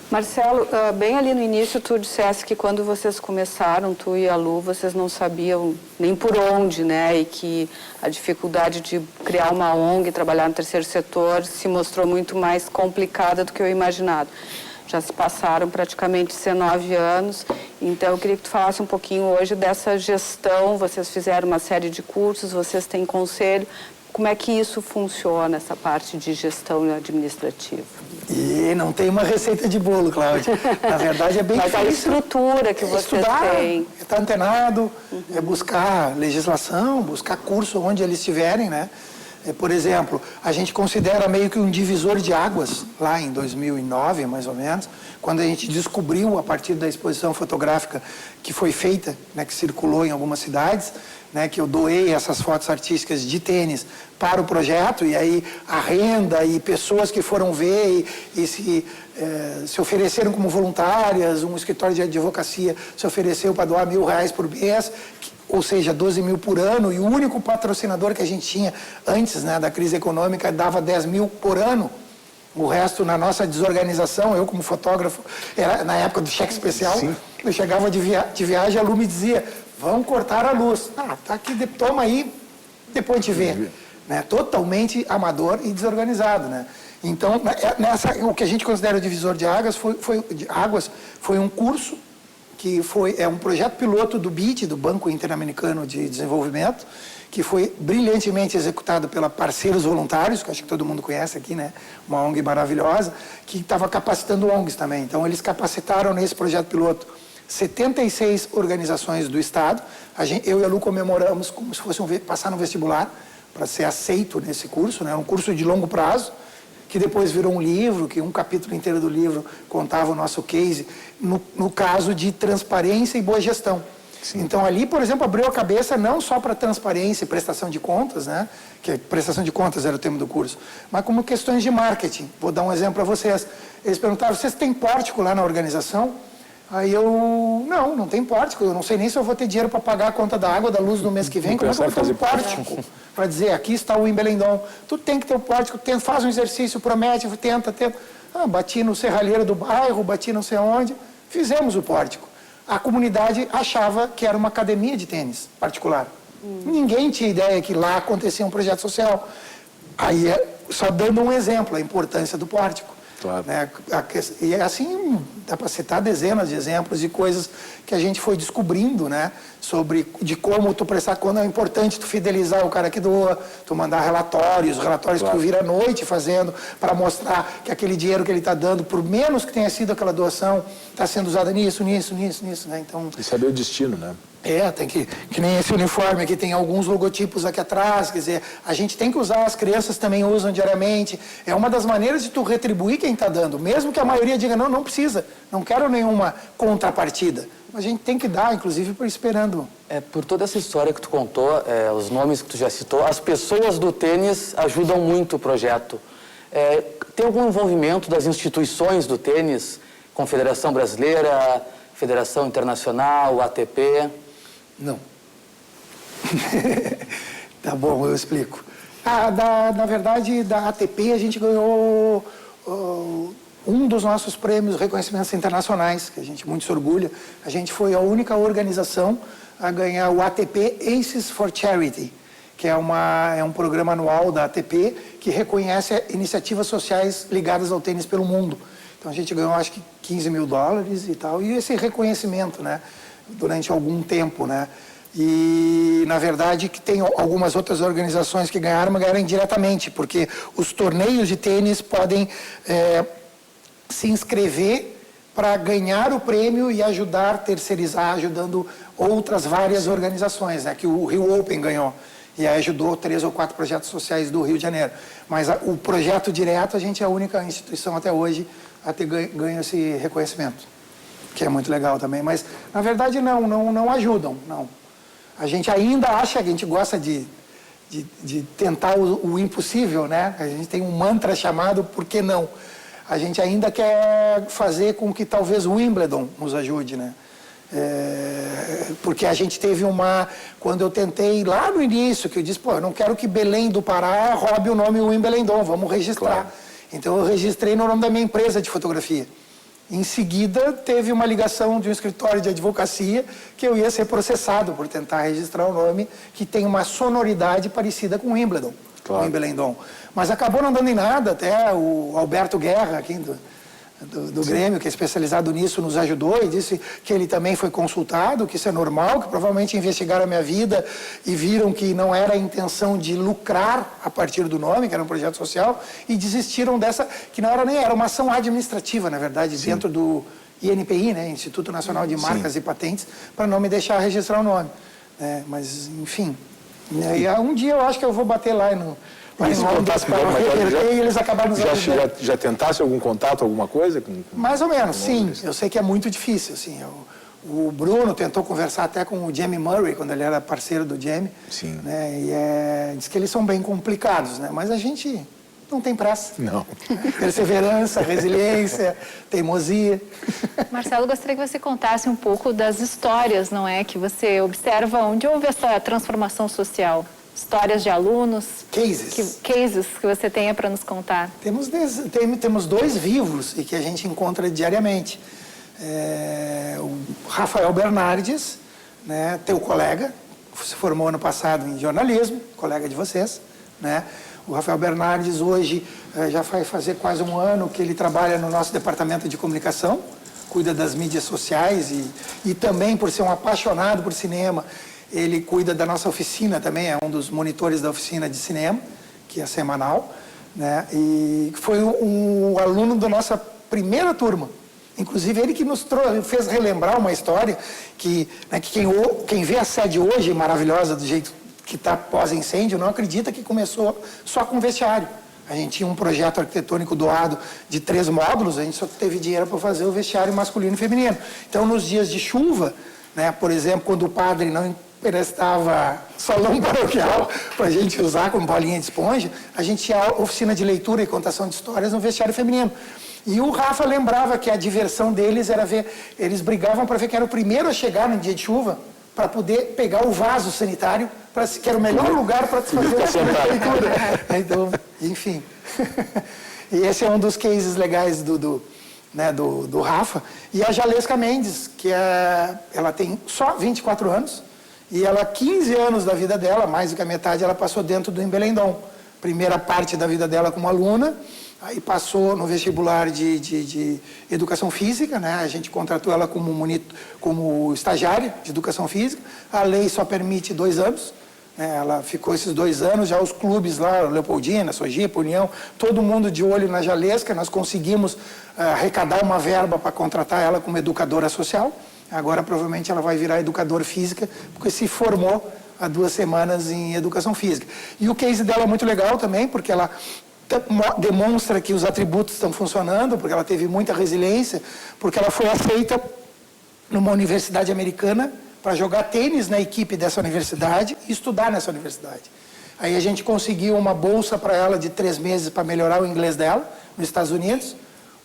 Marcelo, bem ali no início tu dissesse que quando vocês começaram, tu e a Lu, vocês não sabiam nem por onde, né? E que a dificuldade de criar uma ONG, trabalhar no terceiro setor, se mostrou muito mais complicada do que eu imaginado. Já se passaram praticamente 19 anos, então eu queria que tu falasse um pouquinho hoje dessa gestão. Vocês fizeram uma série de cursos, vocês têm conselho. Como é que isso funciona, essa parte de gestão administrativa? E não tem uma receita de bolo, Cláudia. Na verdade, é bem Mas difícil. a estrutura que vocês têm. Estar antenado, é buscar legislação, buscar curso onde eles estiverem, né? Por exemplo, a gente considera meio que um divisor de águas, lá em 2009, mais ou menos, quando a gente descobriu, a partir da exposição fotográfica que foi feita, né, que circulou em algumas cidades, né, que eu doei essas fotos artísticas de tênis para o projeto, e aí a renda e pessoas que foram ver e se ofereceram como voluntárias, um escritório de advocacia se ofereceu para doar R$1.000 por mês, ou seja, 12 mil por ano, e o único patrocinador que a gente tinha antes, né, da crise econômica dava 10 mil por ano. O resto, na nossa desorganização, eu como fotógrafo, era na época do cheque especial, sim, eu chegava de viagem, a Lu me dizia, vão cortar a luz. Ah, tá aqui, toma aí, depois a gente vê. Né? Totalmente amador e desorganizado, né? Então, o que a gente considera o divisor de águas foi um curso que é um projeto piloto do BID, do Banco Interamericano de Desenvolvimento, que foi brilhantemente executado pela Parceiros Voluntários, que acho que todo mundo conhece aqui, né? Uma ONG maravilhosa, que estava capacitando ONGs também. Então, eles capacitaram nesse projeto piloto 76 organizações do Estado. Eu e a Lu comemoramos como se fosse passar no vestibular para ser aceito nesse curso, né? Um curso de longo prazo, que depois virou um livro, que um capítulo inteiro do livro contava o nosso case, no caso de transparência e boa gestão. Sim. Então, ali, por exemplo, abriu a cabeça não só para transparência e prestação de contas, né? Que prestação de contas era o tema do curso, mas como questões de marketing. Vou dar um exemplo para vocês. Eles perguntaram, vocês têm pórtico lá na organização? Aí eu, não tem pórtico, eu não sei nem se eu vou ter dinheiro para pagar a conta da água, da luz no mês que vem, como é que eu vou ter um pórtico? Para dizer, aqui está o Embelendon, tu tem que ter um pórtico, faz um exercício, promete, tenta. Bati no serralheiro do bairro, bati não sei onde, fizemos o pórtico. A comunidade achava que era uma academia de tênis particular. Ninguém tinha ideia que lá acontecia um projeto social. Aí, só dando um exemplo, a importância do pórtico. Claro. Né? E assim, dá para citar dezenas de exemplos de coisas que a gente foi descobrindo, né? De como tu prestar conta, é importante tu fidelizar o cara que doa, tu mandar relatórios claro, que tu vira à noite fazendo, para mostrar que aquele dinheiro que ele está dando, por menos que tenha sido aquela doação, está sendo usado nisso, né? Então, e saber o destino, né? Tem que nem esse uniforme aqui, tem alguns logotipos aqui atrás, quer dizer, a gente tem que usar, as crianças também usam diariamente, é uma das maneiras de tu retribuir quem está dando, mesmo que a maioria diga, não precisa, não quero nenhuma contrapartida, mas a gente tem que dar, inclusive, por esperando. Por toda essa história que tu contou, os nomes que tu já citou, as pessoas do tênis ajudam muito o projeto. Tem algum envolvimento das instituições do tênis, Confederação Brasileira, Federação Internacional, ATP? Não. Tá bom, eu explico. Na verdade, da ATP a gente ganhou um dos nossos prêmios, reconhecimentos internacionais, que a gente muito se orgulha. A gente foi a única organização a ganhar o ATP Aces for Charity, que é um programa anual da ATP que reconhece iniciativas sociais ligadas ao tênis pelo mundo. Então a gente ganhou, acho que $15 mil e tal, e esse reconhecimento, né, durante algum tempo, né. E, na verdade, que tem algumas outras organizações que ganharam, mas ganharam indiretamente, porque os torneios de tênis podem se inscrever para ganhar o prêmio e ajudar, terceirizar, ajudando outras várias organizações, né, que o Rio Open ganhou. E aí ajudou 3 ou 4 projetos sociais do Rio de Janeiro. Mas o projeto direto, a gente é a única instituição até hoje a ter ganho esse reconhecimento, que é muito legal também. Mas, na verdade, não ajudam, não. A gente ainda acha, a gente gosta de tentar o impossível, né? A gente tem um mantra chamado "por que não?". A gente ainda quer fazer com que talvez o Wimbledon nos ajude, né? Porque a gente teve quando eu tentei lá no início, que eu disse, eu não quero que Belém do Pará roube o nome Wimbledon, vamos registrar. Claro. Então eu registrei no nome da minha empresa de fotografia. Em seguida, teve uma ligação de um escritório de advocacia que eu ia ser processado por tentar registrar o nome que tem uma sonoridade parecida com Wimbledon, claro. Wimbledon. Mas acabou não dando em nada, até o Alberto Guerra, aqui do Grêmio, que é especializado nisso, nos ajudou e disse que ele também foi consultado, que isso é normal, que provavelmente investigaram a minha vida e viram que não era a intenção de lucrar a partir do nome, que era um projeto social, e desistiram dessa, que não era nem, era uma ação administrativa, na verdade, Sim. dentro do INPI, né, Instituto Nacional de Marcas Sim. e Patentes, para não me deixar registrar o nome. Mas, enfim, e um dia eu acho que eu vou bater lá no... Mas eles acabaram nos ajudando. Já tentasse algum contato, alguma coisa? Mais ou menos, sim. Eu sei que é muito difícil, assim. O Bruno tentou conversar até com o Jamie Murray, quando ele era parceiro do Jamie. Sim. Né, e diz que eles são bem complicados, né? Mas a gente não tem pressa. Não. Perseverança, resiliência, teimosia. Marcelo, gostaria que você contasse um pouco das histórias, não é? Que você observa onde houve essa transformação social. Histórias de alunos. Cases. Cases que você tenha para nos contar. Temos 2 vivos e que a gente encontra diariamente. O Rafael Bernardes, né, teu colega, se formou ano passado em jornalismo, colega de vocês, né? O Rafael Bernardes hoje já vai fazer quase um ano que ele trabalha no nosso departamento de comunicação, cuida das mídias sociais e também, por ser um apaixonado por cinema, ele cuida da nossa oficina também, é um dos monitores da oficina de cinema, que é semanal, né? E foi um aluno da nossa primeira turma. Inclusive, ele que nos fez relembrar uma história que quem vê a sede hoje, maravilhosa, do jeito que está pós-incêndio, não acredita que começou só com vestiário. A gente tinha um projeto arquitetônico doado de 3 módulos, a gente só teve dinheiro para fazer o vestiário masculino e feminino. Então, nos dias de chuva, né, por exemplo, quando o padre não emprestava salão paroquial para a gente usar como bolinha de esponja, a gente tinha oficina de leitura e contação de histórias no vestiário feminino. E o Rafa lembrava que a diversão deles era ver, eles brigavam para ver quem era o primeiro a chegar no dia de chuva, para poder pegar o vaso sanitário, que era o melhor lugar para fazer a leitura. Então, enfim. E esse é um dos cases legais do Rafa. E a Jalesca Mendes, que ela tem só 24 anos, e ela, 15 anos da vida dela, mais do que a metade, ela passou dentro do Embelendon. Primeira parte da vida dela como aluna, aí passou no vestibular de educação física, né? A gente contratou ela como estagiária de educação física. A lei só permite 2 anos. Né? Ela ficou esses 2 anos, já os clubes lá, Leopoldina, Sojipa, União, todo mundo de olho na Jalesca. Nós conseguimos arrecadar uma verba para contratar ela como educadora social. Agora, provavelmente, ela vai virar educadora física, porque se formou há 2 semanas em educação física. E o case dela é muito legal também, porque ela demonstra que os atributos estão funcionando, porque ela teve muita resiliência, porque ela foi aceita numa universidade americana para jogar tênis na equipe dessa universidade e estudar nessa universidade. Aí a gente conseguiu uma bolsa para ela de 3 meses para melhorar o inglês dela, nos Estados Unidos.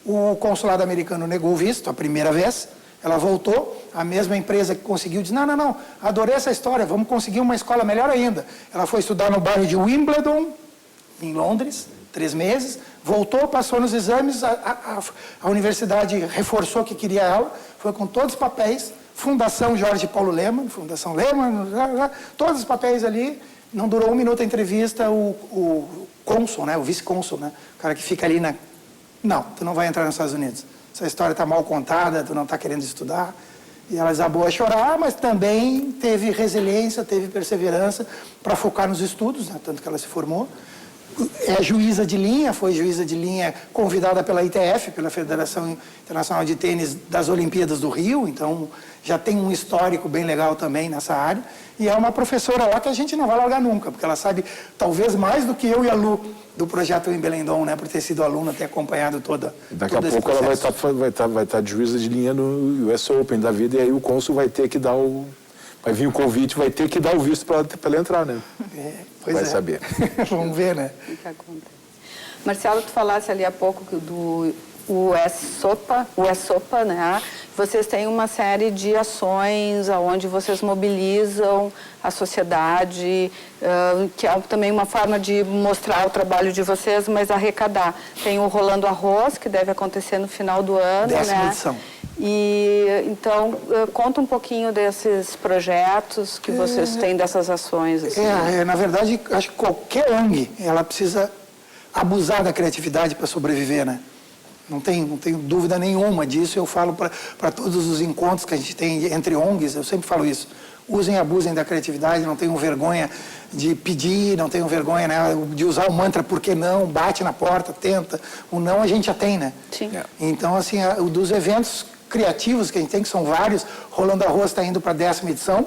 O consulado americano negou o visto a primeira vez. Ela voltou, a mesma empresa que conseguiu disse, não, adorei essa história, vamos conseguir uma escola melhor ainda. Ela foi estudar no bairro de Wimbledon, em Londres, 3 meses, voltou, passou nos exames, a universidade reforçou que queria ela, foi com todos os papéis, Fundação Jorge Paulo Leman, Fundação Leman, todos os papéis ali, não durou 1 minuto a entrevista, o cônsul, né, o vice-cônsul, né, o cara que fica ali não, tu não vai entrar nos Estados Unidos. Essa história está mal contada, tu não está querendo estudar. E ela desabou a chorar, mas também teve resiliência, teve perseverança para focar nos estudos, né? Tanto que ela se formou. é juíza de linha, foi juíza de linha convidada pela ITF, pela Federação Internacional de Tênis das Olimpíadas do Rio, então já tem um histórico bem legal também nessa área. E é uma professora lá que a gente não vai largar nunca, porque ela sabe talvez mais do que eu e a Lu do projeto Wimbledon, né, por ter sido aluna, ter acompanhado toda. Daqui a pouco ela vai estar de juíza de linha no US Open da vida, e aí o cônsul vai ter que dar vai vir o convite, vai ter que dar o visto para ela entrar, né? Vai saber. Vamos ver, né? O que acontece. Marcelo, tu falasse ali há pouco do US-SOPA, né? Vocês têm uma série de ações onde vocês mobilizam a sociedade, que é também uma forma de mostrar o trabalho de vocês, mas arrecadar. Tem o Rolando Arroz, que deve acontecer no final do ano, 10ª edição. E então, conta um pouquinho desses projetos que vocês têm, dessas ações. Assim. Na verdade, acho que qualquer ONG, ela precisa abusar da criatividade para sobreviver, né? Não tenho dúvida nenhuma disso. Eu falo para todos os encontros que a gente tem entre ONGs, eu sempre falo isso. Usem e abusem da criatividade, não tenham vergonha de pedir, não tenham vergonha, né, de usar o mantra por que não, bate na porta, tenta. O não a gente já tem, né? Sim. Então, assim, dos eventos criativos que a gente tem, que são vários, Rolando Arroz está indo para a 10ª edição.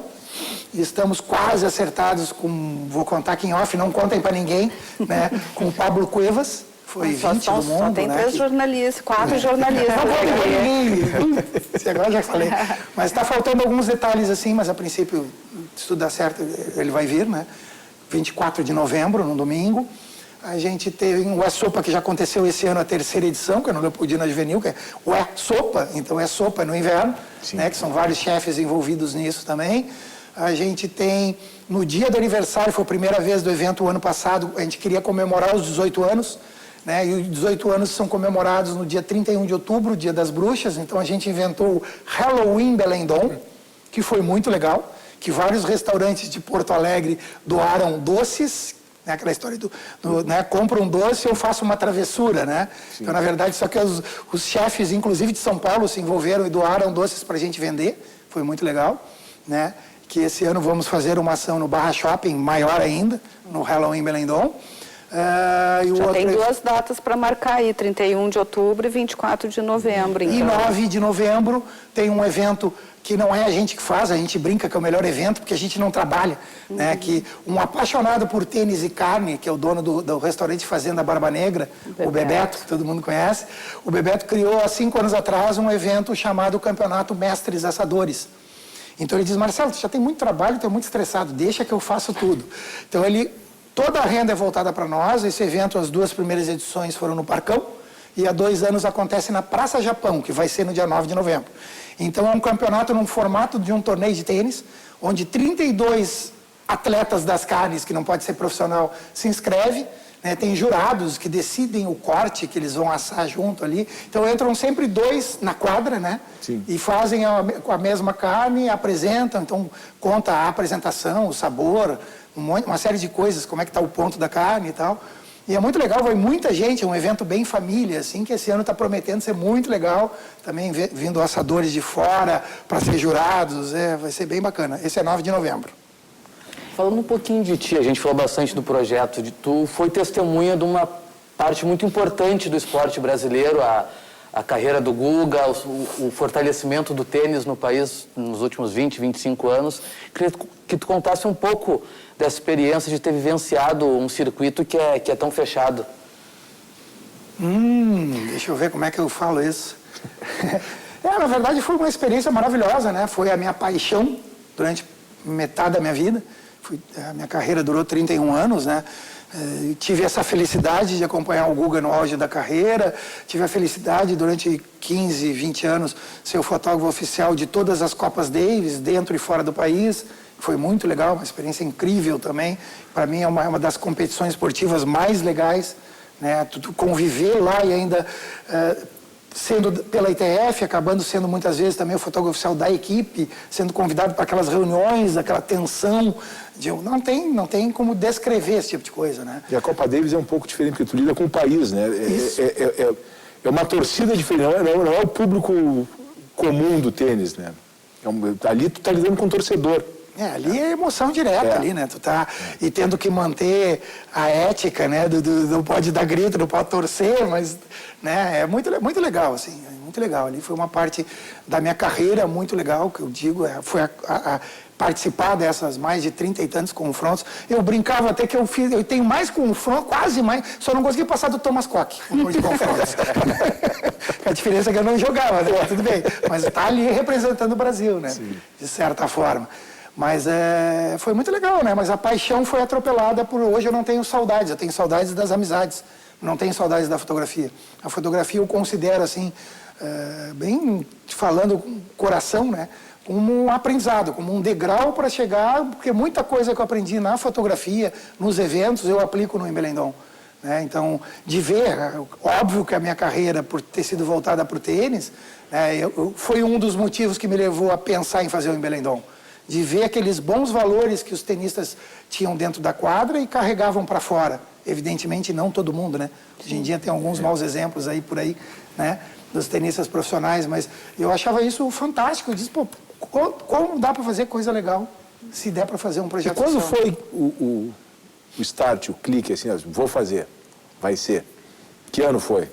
Estamos quase acertados com, vou contar aqui em off, não contem para ninguém, né, com o Pablo Cuevas. Foi 20 do mundo, só tem né? 3 jornalistas, 4 jornalistas. Agora já falei. Mas está faltando alguns detalhes assim, mas a princípio, se tudo der certo, ele vai vir, né? 24 de novembro, no domingo. A gente teve um US-SOPA que já aconteceu esse ano, a 3ª edição, que é no Leopoldina Juvenil, que é o US-SOPA, então é sopa no inverno, né? Que são vários chefes envolvidos nisso também. A gente tem, no dia do aniversário, foi a primeira vez do evento o ano passado, a gente queria comemorar os 18 anos, né? E os 18 anos são comemorados no dia 31 de outubro, Dia das Bruxas, então a gente inventou o Halloween Belendon, que foi muito legal, que vários restaurantes de Porto Alegre doaram doces, né? Aquela história né? Compra um doce e eu faço uma travessura, né? Então, na verdade, só que os chefes, inclusive de São Paulo, se envolveram e doaram doces para a gente vender, foi muito legal, né? Que esse ano vamos fazer uma ação no Barra Shopping, maior ainda, no Halloween Belendon. Já tem 2 datas para marcar aí, 31 de outubro e 24 de novembro. Então. E 9 de novembro tem um evento que não é a gente que faz, a gente brinca que é o melhor evento, porque a gente não trabalha. Né? Que um apaixonado por tênis e carne, que é o dono do restaurante Fazenda Barba Negra, o Bebeto, que todo mundo conhece, o Bebeto criou há 5 anos atrás um evento chamado Campeonato Mestres Assadores. Então ele diz, Marcelo, tu já tem muito trabalho, tu é muito estressado, deixa que eu faço tudo. Então toda a renda é voltada para nós. Esse evento, as 2 primeiras edições foram no Parcão, e há 2 anos acontece na Praça Japão, que vai ser no dia 9 de novembro. Então é um campeonato num formato de um torneio de tênis, onde 32 atletas das carnes, que não pode ser profissional, se inscrevem, né? Tem jurados que decidem o corte que eles vão assar junto ali. Então entram sempre 2 na quadra, né? Sim. E fazem com a mesma carne, apresentam, então conta a apresentação, o sabor, uma série de coisas, como é que está o ponto da carne e tal. E é muito legal, vai muita gente, é um evento bem família, assim, que esse ano está prometendo ser muito legal. Também vindo assadores de fora para ser jurados, vai ser bem bacana. Esse é 9 de novembro. Falando um pouquinho de ti, a gente falou bastante do projeto, tu foi testemunha de uma parte muito importante do esporte brasileiro, a carreira do Guga, o fortalecimento do tênis no país nos últimos 20, 25 anos. Queria que tu contasse um pouco dessa experiência de ter vivenciado um circuito que é tão fechado. Deixa eu ver como é que eu falo isso. Na verdade foi uma experiência maravilhosa, né? Foi a minha paixão durante metade da minha vida. A minha carreira durou 31 anos, né? Tive essa felicidade de acompanhar o Guga no auge da carreira, tive a felicidade durante 15, 20 anos ser o fotógrafo oficial de todas as Copas Davis, dentro e fora do país. Foi muito legal, uma experiência incrível também. Para mim é uma das competições esportivas mais legais, né? Tu conviver lá e ainda sendo pela ITF, acabando sendo muitas vezes também o fotógrafo oficial da equipe, sendo convidado para aquelas reuniões, aquela tensão. Não tem como descrever esse tipo de coisa, né? E a Copa Davis é um pouco diferente, porque tu lida com o país, né? É uma torcida diferente, não é o público comum do tênis, né? Ali tu tá lidando com o torcedor. Ali é emoção direta ali, né? Tu tá e tendo que manter a ética, né? Não pode dar grito, não pode torcer, mas, né? É muito legal, assim, muito legal. Ali foi uma parte da minha carreira muito legal, que eu digo, foi participar dessas mais de 30 e tantos confrontos. Eu brincava até que eu tenho mais confronto, quase mais, só não consegui passar do Thomas Koch, de confrontos. A diferença é que eu não jogava, né? Tudo bem, mas tá ali representando o Brasil, né? Sim. De certa forma. Mas foi muito legal, né? Mas a paixão foi atropelada por... Hoje eu não tenho saudades, eu tenho saudades das amizades. Não tenho saudades da fotografia. A fotografia eu considero, assim, bem falando com coração, né? Como um aprendizado, como um degrau para chegar... Porque muita coisa que eu aprendi na fotografia, nos eventos, eu aplico no Embelendon. Né? Então, de ver... Óbvio que a minha carreira, por ter sido voltada para o tênis, foi um dos motivos que me levou a pensar em fazer o Embelendon. De ver aqueles bons valores que os tenistas tinham dentro da quadra e carregavam para fora. Evidentemente, não todo mundo, né? Hoje em dia tem alguns maus exemplos aí por aí, né? Dos tenistas profissionais, mas eu achava isso fantástico. Eu disse, pô, como dá para fazer coisa legal se der para fazer um projeto social? E quando social? foi o start, o clique, assim, vou fazer, vai ser? Que ano foi?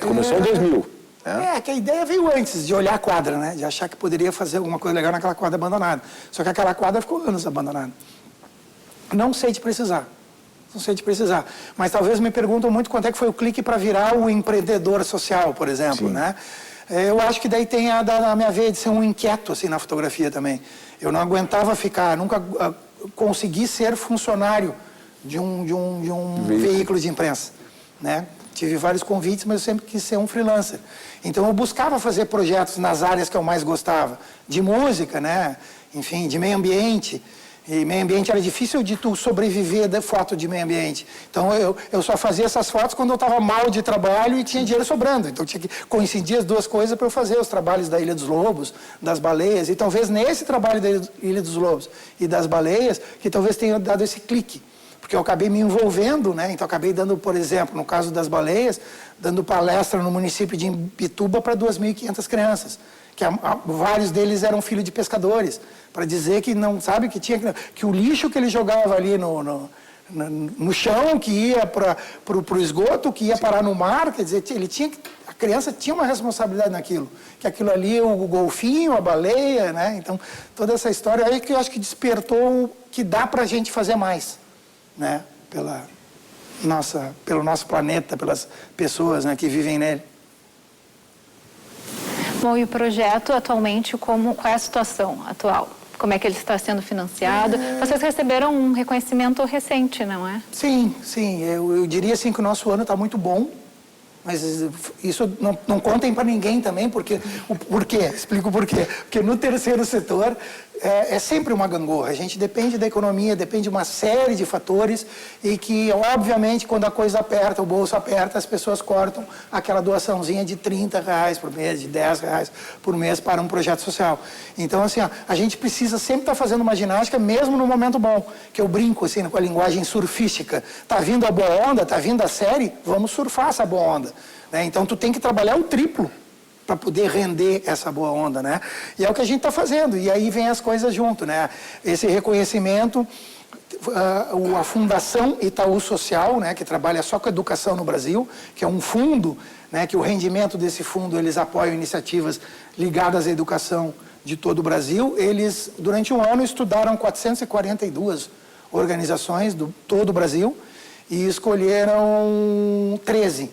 Começou em 2000. Que a ideia veio antes de olhar a quadra, né? De achar que poderia fazer alguma coisa legal naquela quadra abandonada. Só que aquela quadra ficou anos abandonada. Não sei te precisar. Não sei te precisar. Mas talvez me perguntam muito quanto é que foi o clique para virar o empreendedor social, por exemplo, né? Eu acho que daí tem a minha veia de ser um inquieto, assim, na fotografia também. Eu não aguentava ficar, nunca consegui ser funcionário de um veículo de imprensa, né? Tive vários convites, mas eu sempre quis ser um freelancer. Então eu buscava fazer projetos nas áreas que eu mais gostava. De música, né? Enfim, de meio ambiente. E meio ambiente era difícil de tu sobreviver da foto de meio ambiente. Então eu só fazia essas fotos quando eu estava mal de trabalho e tinha dinheiro sobrando. Então tinha que coincidir as duas coisas para eu fazer os trabalhos da Ilha dos Lobos, das baleias. E talvez nesse trabalho da Ilha dos Lobos e das baleias, que talvez tenha dado esse clique. Porque eu acabei me envolvendo, né? Então acabei dando, por exemplo, no caso das baleias, dando palestra no município de Imbituba para 2.500 crianças. Que vários deles eram filhos de pescadores. Para dizer que não sabe que o lixo que ele jogava ali no chão, que ia para o esgoto, que ia parar no mar, quer dizer, a criança tinha uma responsabilidade naquilo. Que aquilo ali, o golfinho, a baleia, né? Então, toda essa história aí que eu acho que despertou que dá para a gente fazer mais. Né? Pelo nosso planeta, pelas pessoas, né, que vivem nele. Bom, e o projeto atualmente, qual é a situação atual? Como é que ele está sendo financiado? Vocês receberam um reconhecimento recente, não é? Sim. Eu diria assim que o nosso ano está muito bom. Mas isso não contem para ninguém também, porque por quê? Explico por quê. Porque no terceiro setor é sempre uma gangorra. A gente depende da economia, depende de uma série de fatores e que, obviamente, quando a coisa aperta, o bolso aperta, as pessoas cortam aquela doaçãozinha de R$30 por mês, de R$10 por mês para um projeto social. Então, assim, a gente precisa sempre estar fazendo uma ginástica, mesmo no momento bom, que eu brinco, assim, com a linguagem surfística. Tá vindo a boa onda, tá vindo a série, vamos surfar essa boa onda. Né? Então, tu tem que trabalhar o triplo para poder render essa boa onda, né? E é o que a gente está fazendo, e aí vem as coisas junto, né? Esse reconhecimento, a Fundação Itaú Social, né, que trabalha só com educação no Brasil, que é um fundo, né, que o rendimento desse fundo, eles apoiam iniciativas ligadas à educação de todo o Brasil. Eles, durante um ano, estudaram 442 organizações do todo o Brasil e escolheram 13.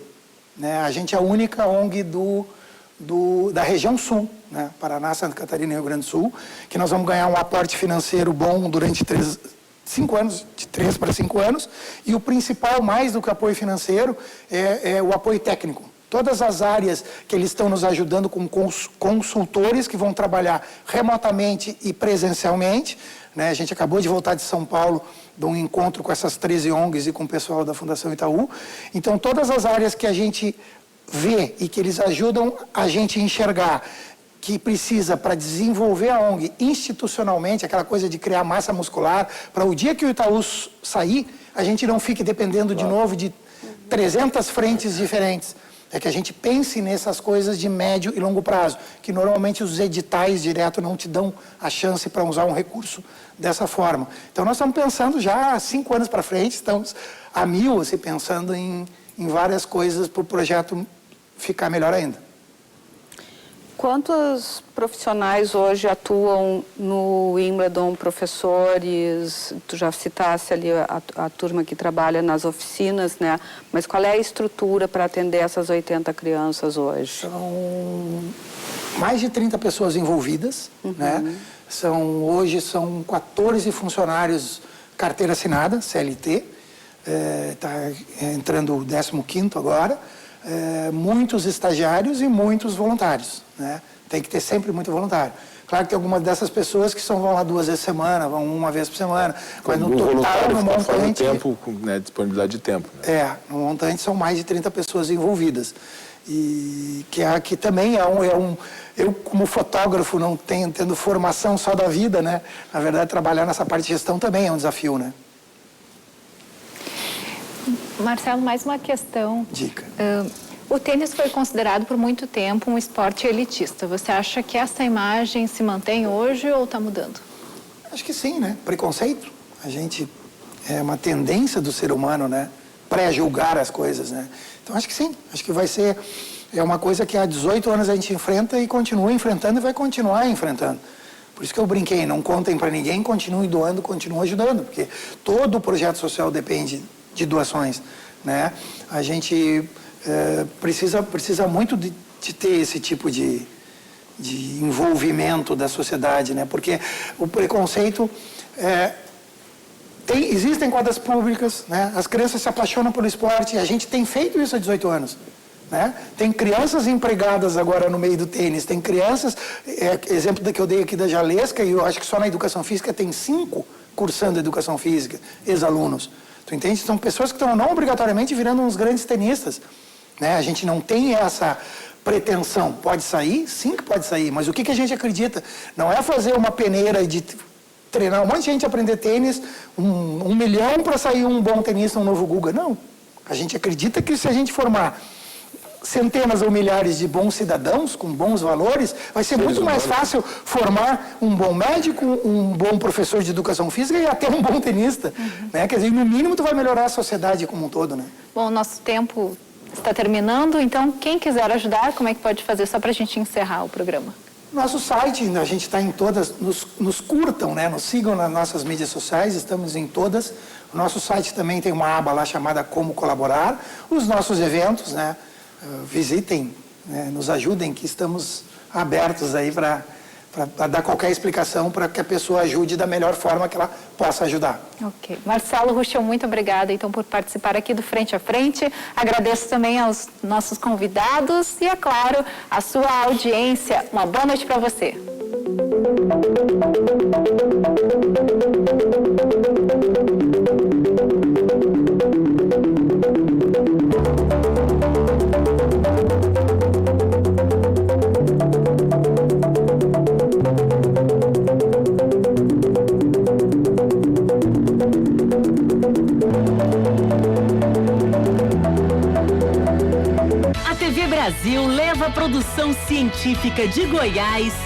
Né? A gente é a única ONG da região sul, né? Paraná, Santa Catarina e Rio Grande do Sul, que nós vamos ganhar um aporte financeiro bom durante 5 anos, de 3 para 5 anos, e o principal, mais do que apoio financeiro, é o apoio técnico. Todas as áreas que eles estão nos ajudando com consultores que vão trabalhar remotamente e presencialmente, né? A gente acabou de voltar de São Paulo, de um encontro com essas 13 ONGs e com o pessoal da Fundação Itaú. Então, todas as áreas que a gente vê e que eles ajudam a gente a enxergar que precisa para desenvolver a ONG institucionalmente, aquela coisa de criar massa muscular, para o dia que o Itaú sair, a gente não fique dependendo de novo de 300 frentes diferentes. é que a gente pense nessas coisas de médio e longo prazo, que normalmente os editais direto não te dão a chance para usar um recurso dessa forma. Então nós estamos pensando já há 5 anos para frente, estamos a 1000, assim, pensando em várias coisas para o projeto ficar melhor ainda. Quantos profissionais hoje atuam no Wimbledon, professores? Tu já citasse ali a turma que trabalha nas oficinas, né? Mas qual é a estrutura para atender essas 80 crianças hoje? São mais de 30 pessoas envolvidas, né? Hoje são 14 funcionários carteira assinada, CLT, está entrando o 15º agora. Muitos estagiários e muitos voluntários, né? Tem que ter sempre muito voluntário. Claro que tem algumas dessas pessoas que vão lá 2 vezes por semana, vão 1 vez por semana, mas no total, no montante... tempo, né, disponibilidade de tempo. Né? No montante são mais de 30 pessoas envolvidas. E que também eu, como fotógrafo, não tendo formação só da vida, né? Na verdade, trabalhar nessa parte de gestão também é um desafio, né? Marcelo, mais uma questão. Dica. O tênis foi considerado por muito tempo um esporte elitista. Você acha que essa imagem se mantém hoje ou está mudando? Acho que sim, né? Preconceito. É uma tendência do ser humano, né? Pré-julgar as coisas, né? Então acho que sim. Acho que vai ser... É uma coisa que há 18 anos a gente enfrenta e continua enfrentando e vai continuar enfrentando. Por isso que eu brinquei, não contem para ninguém, continue doando, continue ajudando, porque todo o projeto social depende de doações, né? A gente precisa muito de ter esse tipo de envolvimento da sociedade, né? Porque o preconceito existem quadras públicas, né? As crianças se apaixonam pelo esporte e a gente tem feito isso há 18 anos. Né? Tem crianças empregadas agora no meio do tênis, tem crianças, exemplo que eu dei aqui da Jalesca, e eu acho que só na educação física tem 5 cursando educação física, ex-alunos. Tu entende? São pessoas que estão não obrigatoriamente virando uns grandes tenistas. Né? A gente não tem essa pretensão. Pode sair? Sim que pode sair, mas o que a gente acredita? Não é fazer uma peneira de treinar um monte de gente a aprender tênis, 1 milhão para sair um bom tenista, um novo Guga. Não. A gente acredita que se a gente formar centenas ou milhares de bons cidadãos com bons valores, vai ser muito mais fácil formar um bom médico, um bom professor de educação física e até um bom tenista. Né? Quer dizer, no mínimo tu vai melhorar a sociedade como um todo. Né? Bom, nosso tempo está terminando, então quem quiser ajudar, como é que pode fazer só para a gente encerrar o programa? Nosso site, a gente está em todas, nos curtam, né? Nos sigam nas nossas mídias sociais, estamos em todas. O nosso site também tem uma aba lá chamada Como Colaborar. Os nossos eventos, né? Visitem, né? Nos ajudem, que estamos abertos aí para dar qualquer explicação para que a pessoa ajude da melhor forma que ela possa ajudar. Ok. Marcelo Ruschel, muito obrigada então por participar aqui do Frente a Frente. Agradeço também aos nossos convidados e, é claro, a sua audiência. Uma boa noite para você. A TV Brasil leva a produção científica de Goiás